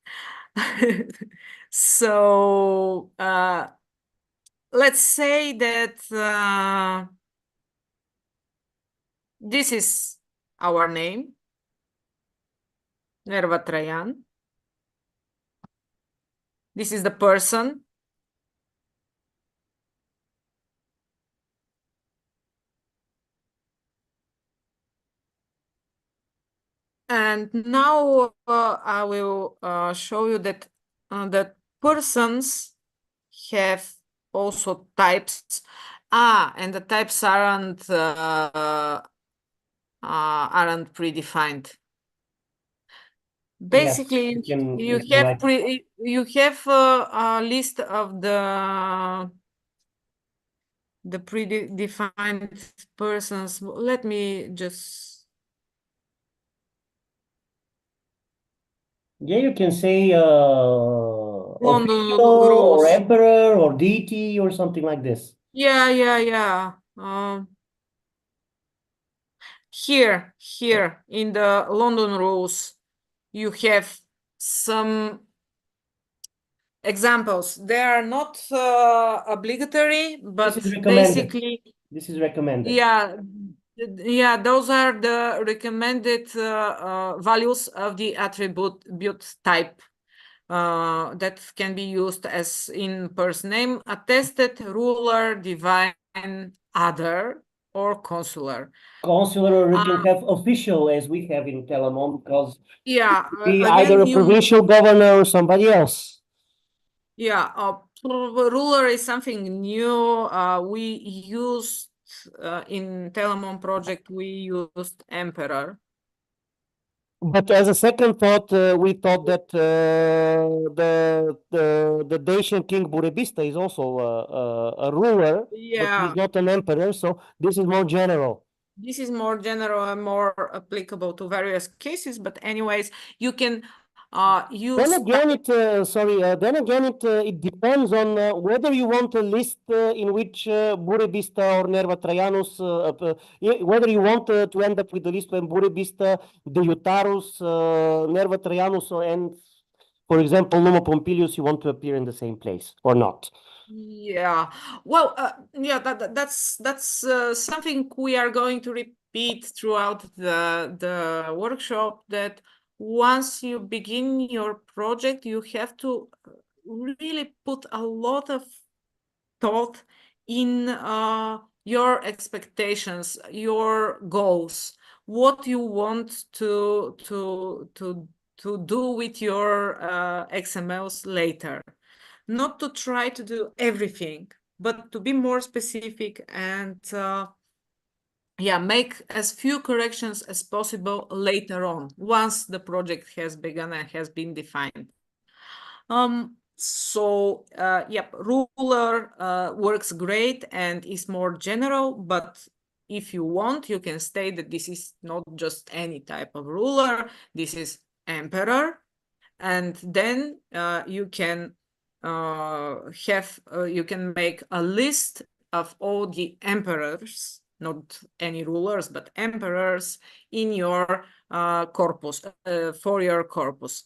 So let's say that this is our name, Nerva Traian. This is the person. And now I will show you that that persons have also types. And the types aren't predefined. Basically, yes, you have a list of the predefined persons. Let me just. Yeah, you can say London official or rules. emperor or deity or something like this. Yeah. Here in the London rules, you have some examples. They are not obligatory, but This is recommended. basically, This is recommended. yeah, those are the recommended values of the attribute type that can be used as in person name: attested, ruler, divine, other, or consular. Consular, or you can have official, as we have in Telamon, because Yeah, be again, either a provincial governor or somebody else. Yeah, ruler is something new. We used in Telamon project, we used emperor. But as a second thought, we thought that the Dacian king Burebista is also a ruler, but Yeah, he's not an emperor, so this is more general. this is more general and more applicable to various cases. But anyways, you can use. Then again, it depends on whether you want a list in which Burebista or Nerva Traianus, whether you want to end up with the list when Burebista, Deiotarus, Nerva Traianus, and, for example, Numa Pompilius, you want to appear in the same place or not. Yeah, well, yeah, that's something we are going to repeat throughout the workshop, that once you begin your project, you have to really put a lot of thought in your expectations, your goals, what you want to do with your XMLs later. Not to try to do everything, but to be more specific and make as few corrections as possible later on, once the project has begun and has been defined. So ruler works great and is more general, but if you want, you can state that this is not just any type of ruler, this is emperor, and then you can you can make a list of all the emperors, not any rulers, but emperors in your corpus, for your corpus.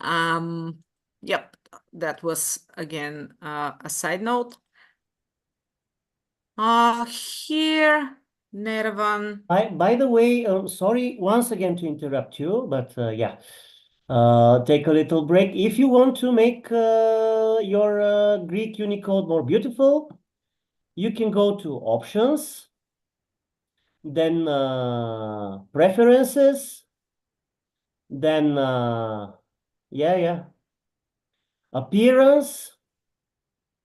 Yep, that was again a side note. Here, Nervan. By the way, sorry once again to interrupt you, but yeah, take a little break. If you want to make your Greek Unicode more beautiful, you can go to Options, then Preferences, then yeah, Appearance.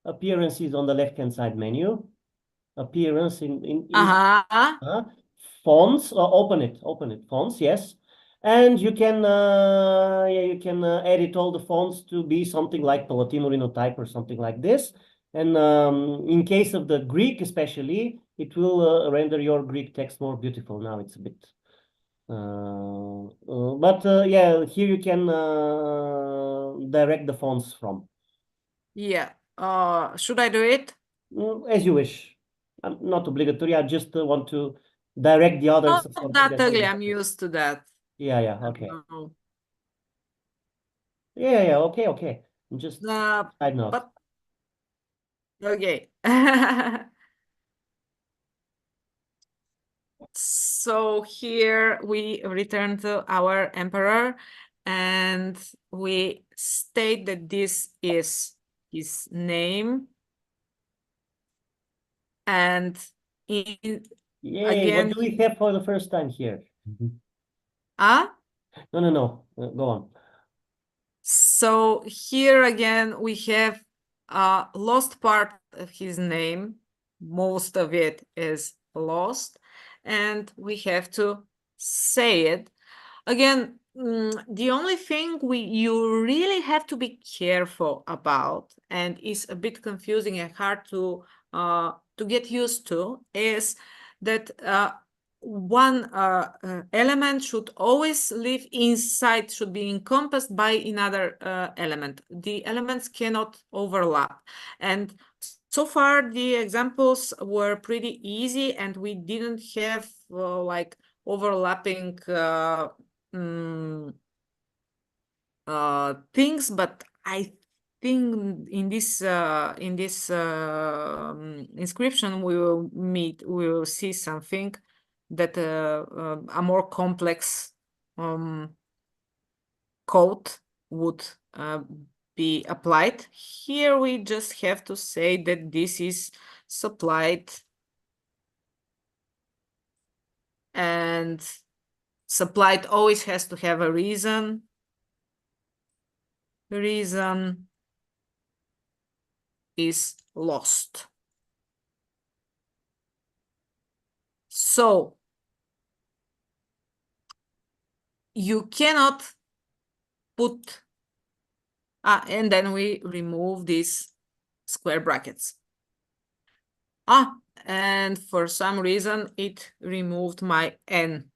Appearance is on the left-hand side menu. Appearance in fonts. Open it. Fonts, yes. And you can edit all the fonts to be something like the Latino type or something like this. And in case of the Greek, especially, it will render your Greek text more beautiful. Now it's a bit. But yeah, here you can direct the fonts from. Yeah. Should I do it? As you wish. I'm not obligatory. I just want to direct the others. Not that ugly. I'm used to that. Yeah. Okay. Yeah. Okay. Just side note. But okay. So here we return to our emperor and we state that this is his name. And Yay, again, what do we have for the first time here? No. Go on. So here again, we have a lost part of his name. Most of it is lost. And we have to say it. Again, the only thing you really have to be careful about, and is a bit confusing and hard to get used to, is that one element should always live inside, should be encompassed by another element. The elements cannot overlap. And so far, the examples were pretty easy, and we didn't have like overlapping things, but I think in this inscription we will see something that a more complex code would be applied. Here we just have to say that this is supplied, and supplied always has to have a reason. The reason is lost. So you cannot put, and then we remove these square brackets. And for some reason it removed my N.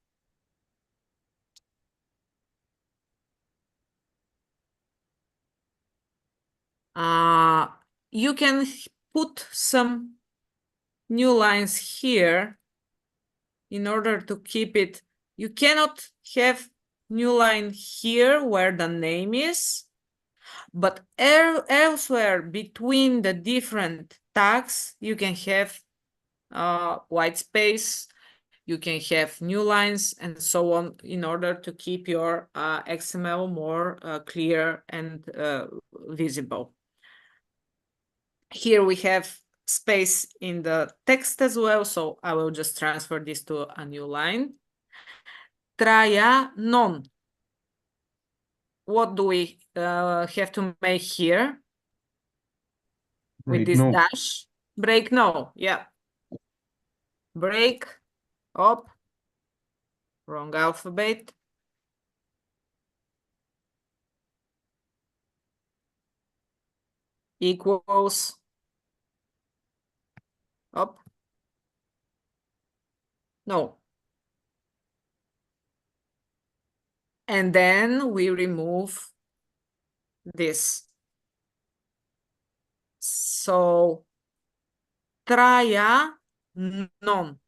You can put some new lines here in order to keep it. You cannot have new line here where the name is, but elsewhere between the different tags, you can have white space, you can have new lines and so on, in order to keep your XML more clear and visible. Here we have space in the text as well, so I will just transfer this to a new line. Traia non. What do we have to make here? With this dash? Break no, yeah. Break, up, wrong alphabet. Equals, up. No. And then we remove this. So traia non.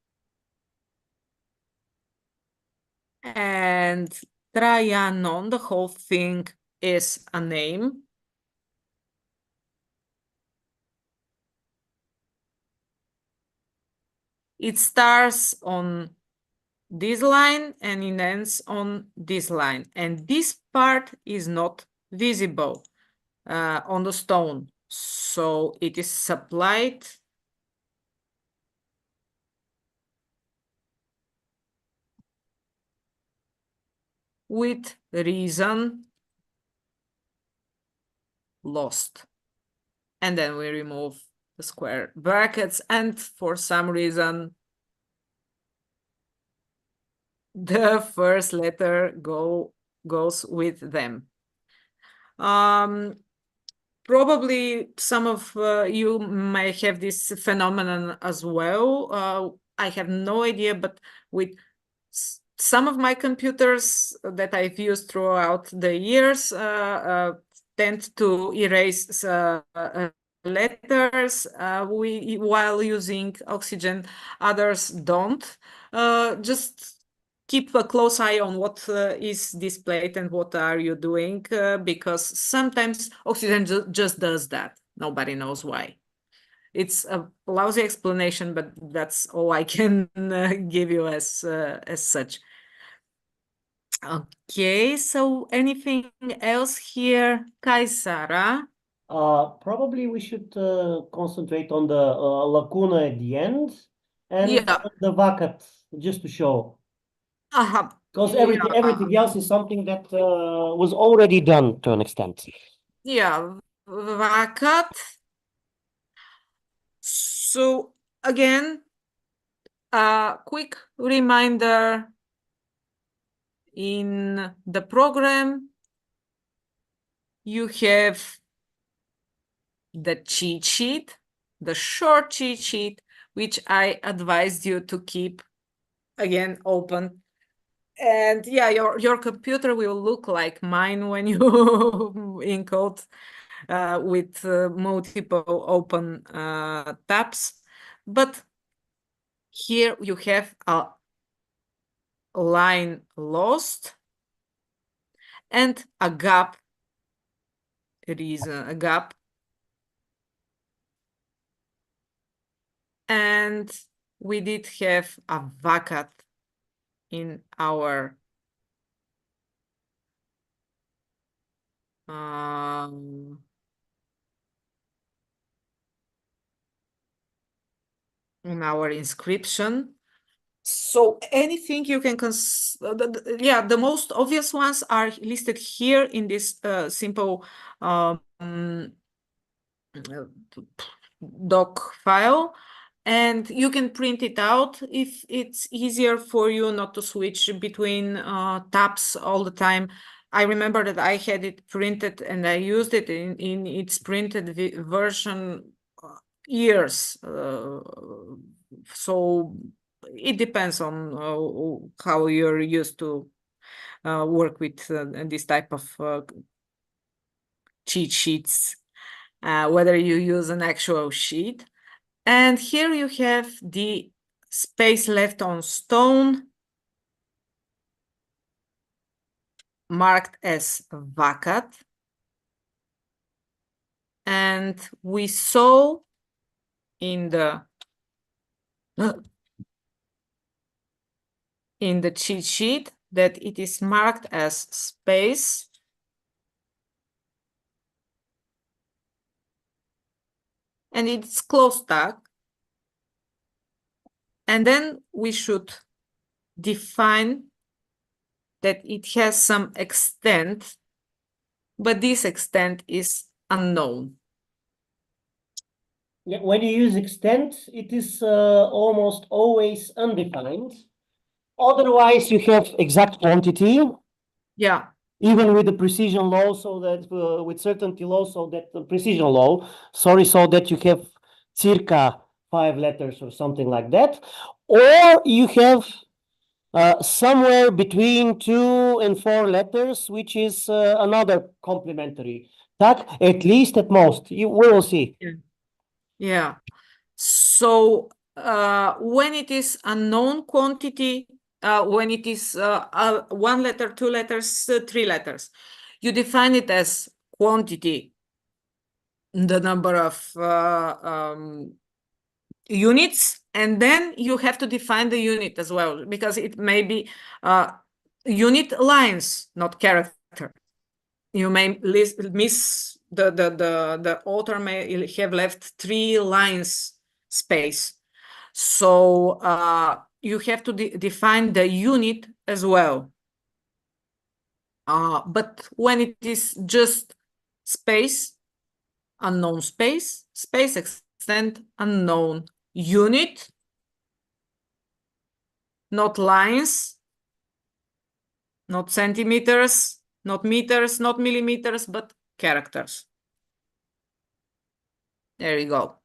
And traia non, the whole thing is a name. It starts on this line and it ends on this line. And this part is not visible on the stone. So it is supplied with reason lost. And then we remove the square brackets, and for some reason the first letter goes with them. Probably some of you may have this phenomenon as well. I have no idea, but with some of my computers that I've used throughout the years tend to erase letters while using Oxygen, others don't. Just keep a close eye on what is displayed and what are you doing, because sometimes Oxygen just does that. Nobody knows why. It's a lousy explanation, but that's all I can give you as such. Okay, so anything else here, Kaisara? Probably we should concentrate on the lacuna at the end and Yeah. the vacat, just to show. Because Yeah. everything else is something that was already done to an extent. Yeah, vacat. So again, a quick reminder, in the program, you have the cheat sheet, the short cheat sheet, which I advised you to keep again open. And yeah, your computer will look like mine when you encode with multiple open tabs. But here you have a line lost and a gap reason, a gap. And we did have a vacat in our inscription. So anything you can yeah, the most obvious ones are listed here in this simple doc file, and you can print it out if it's easier for you not to switch between tabs all the time. I remember that I had it printed and I used it in its printed version years. So it depends on how you're used to work with this type of cheat sheets, whether you use an actual sheet. And here you have the space left on stone marked as vacat. And we saw in the cheat sheet that it is marked as space. And it's close tag. And then we should define that it has some extent, but this extent is unknown. Yeah, when you use extent, it is almost always undefined. Otherwise, you have exact quantity. Yeah. Even with the precision law, so that with certainty law, so that the precision law, sorry, so that you have circa 5 letters or something like that. or you have somewhere between 2 and 4 letters, which is another complementary tag, at least at most. We will see. Yeah. So when it is unknown quantity, when it is 1 letter, 2 letters, 3 letters, you define it as quantity, the number of units, and then you have to define the unit as well, because it may be unit lines, not character. You may miss the author may have left 3 lines space. So you have to define the unit as well. But when it is just space, unknown space, space extent, unknown unit, not lines, not centimeters, not meters, not millimeters, but characters. There you go.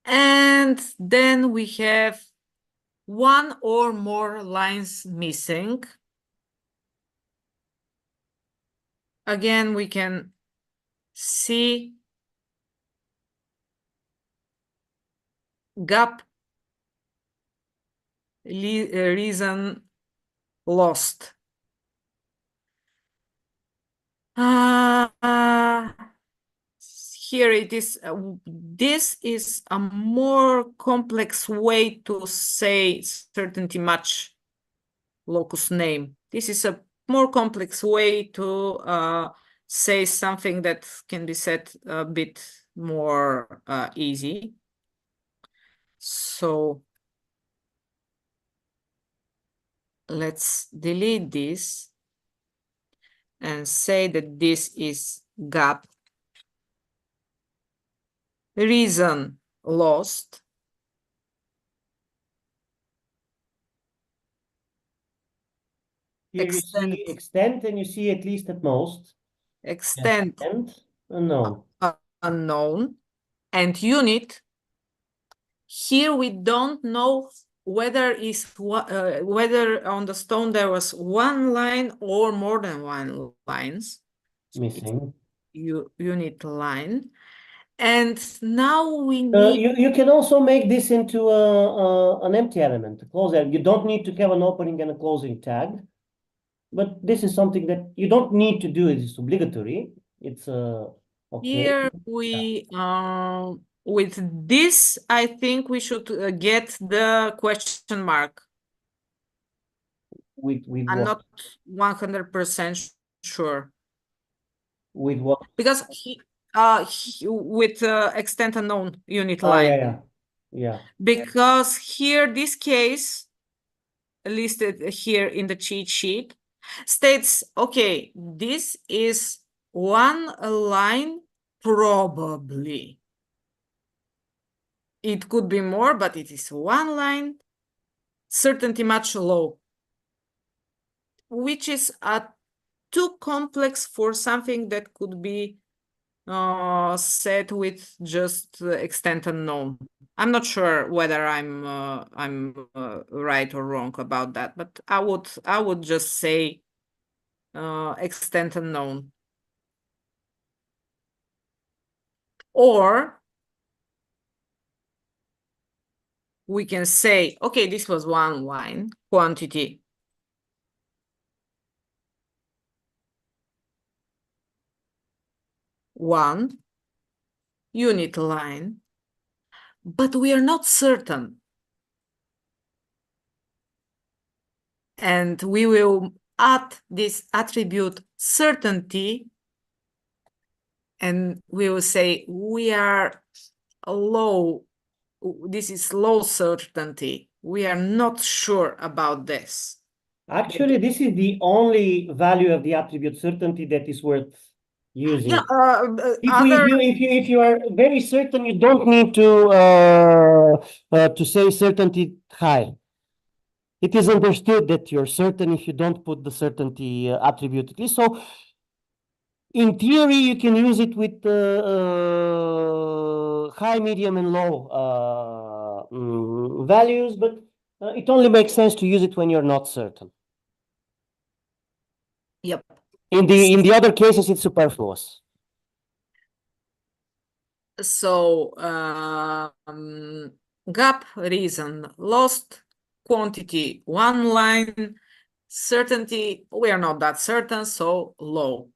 And then we have 1 or more lines missing. Again, we can see gap, reason lost. Here it is. This is a more complex way to say certainty match locus name. This is a more complex way to say something that can be said a bit more easy. So let's delete this and say that this is gap, reason lost, Here you see extent and you see at least at most. extent And unknown. Unknown, and unit. Here we don't know whether whether on the stone there was 1 line or more than 1 lines. Missing. Unit line. And now we need... you can also make this into an empty element, a close element. You don't need to have an opening and a closing tag. But this is something that you don't need to do. It is obligatory. It's okay. Here we with this, I think we should get the question mark. With I'm what? not 100% sure. With what? Because with extent unknown unit line. Yeah. Because here this case listed here in the cheat sheet states, okay, this is 1 line probably. It could be more, but it is 1 line, certainty much low, which is too complex for something that could be set with just extent unknown. I'm not sure whether I'm right or wrong about that, but I would just say extent unknown. Or we can say, okay, this was 1 line quantity. One unit line, but we are not certain. And we will add this attribute certainty, and we will say we are low. This is low certainty. We are not sure about this. Actually, this is the only value of the attribute certainty that is worth using. Yeah, if you are very certain, you don't need to say certainty high. It is understood that you're certain if you don't put the certainty attribute at least. So in theory, you can use it with high, medium, and low values, but it only makes sense to use it when you're not certain. Yep. In the other cases, it's superfluous. So gap, reason, lost, quantity, one line, certainty, we are not that certain, so low.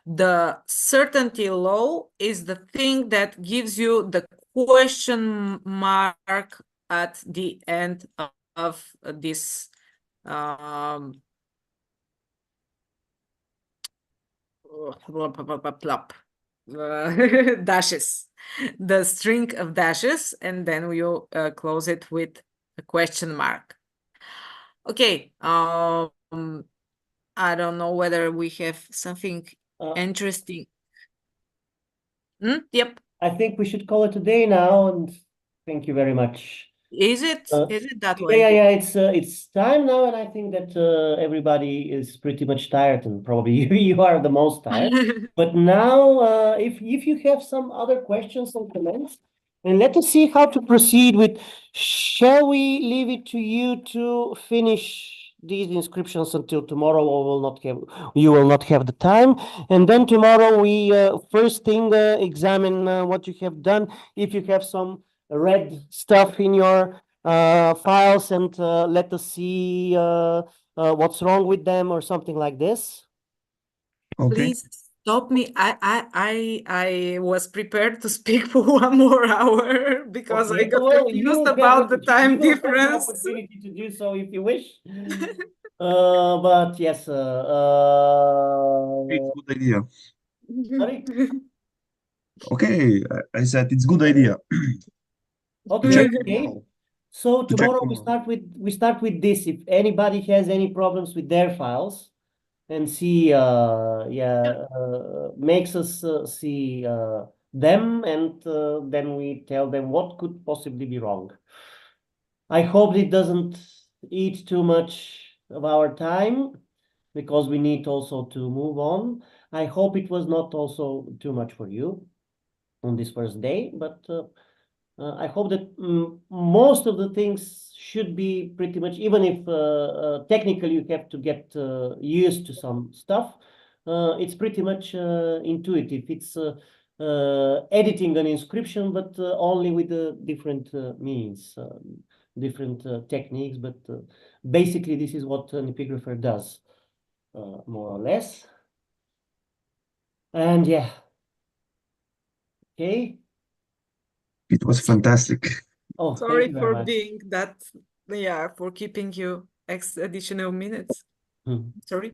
The certainty low is the thing that gives you the question mark at the end of this dashes, the string of dashes, and then we'll close it with a question mark. Okay, I don't know whether we have something interesting. Yep. I think we should call it a day now, and thank you very much. Is it that way? Yeah, it's time now, and I think that everybody is pretty much tired, and probably you are the most tired. But now, if you have some other questions or comments, and let us see how to proceed with. Shall we leave it to you to finish these inscriptions until tomorrow, or you will not have the time, and then tomorrow we first thing examine what you have done. If you have some red stuff in your files, and let us see what's wrong with them or something like this. Okay. Please stop me. I was prepared to speak for 1 more hour because I got confused about the time difference. You have the opportunity to do so if you wish. But yes, It's good idea. sorry? Okay, I said it's good idea. Okay, Check okay. tomorrow. So To check tomorrow tomorrow. we start with this. If anybody has any problems with their files, and see makes us see them, and then we tell them what could possibly be wrong. I hope it doesn't eat too much of our time, because we need also to move on. I hope it was not also too much for you on this first day, but I hope that most of the things should be pretty much, even if technically you have to get used to some stuff, it's pretty much intuitive. It's editing an inscription, but only with different means, different techniques. But basically, this is what an epigrapher does, more or less. And yeah, okay. It was fantastic. Oh, Sorry thank you very for much. being that, for keeping you additional minutes. Sorry,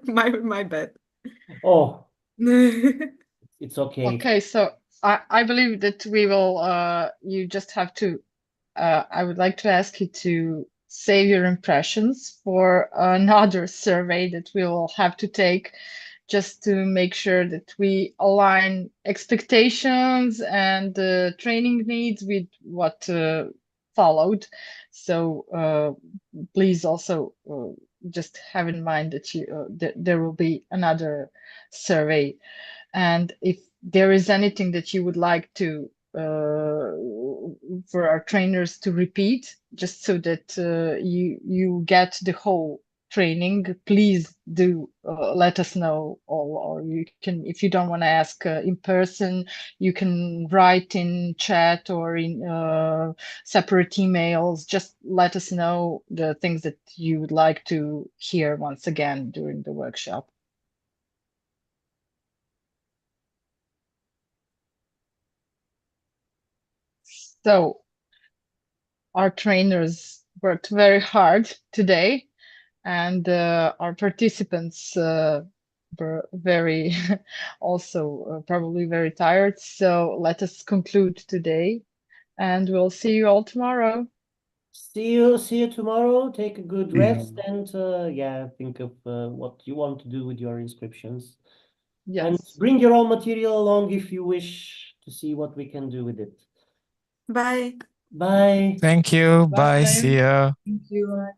my bad. Oh, it's okay. Okay, so I believe that we will, you just have to, I would like to ask you to save your impressions for another survey that we will have to take, just to make sure that we align expectations and training needs with what followed. So please also just have in mind that there will be another survey. And if there is anything that you would like to for our trainers to repeat, just so that you get the whole training, please do let us know, or you can, if you don't want to ask in person, you can write in chat or in separate emails. Just let us know the things that you would like to hear once again during the workshop. So our trainers worked very hard today, and our participants were very also probably very tired. So let us conclude today, and we'll see you all tomorrow. See you tomorrow. Take a good See you. rest, and yeah, think of what you want to do with your inscriptions. And Yes. bring your own material along if you wish to see what we can do with it. Bye. Bye. Thank you. Bye. Bye. See ya. Thank you.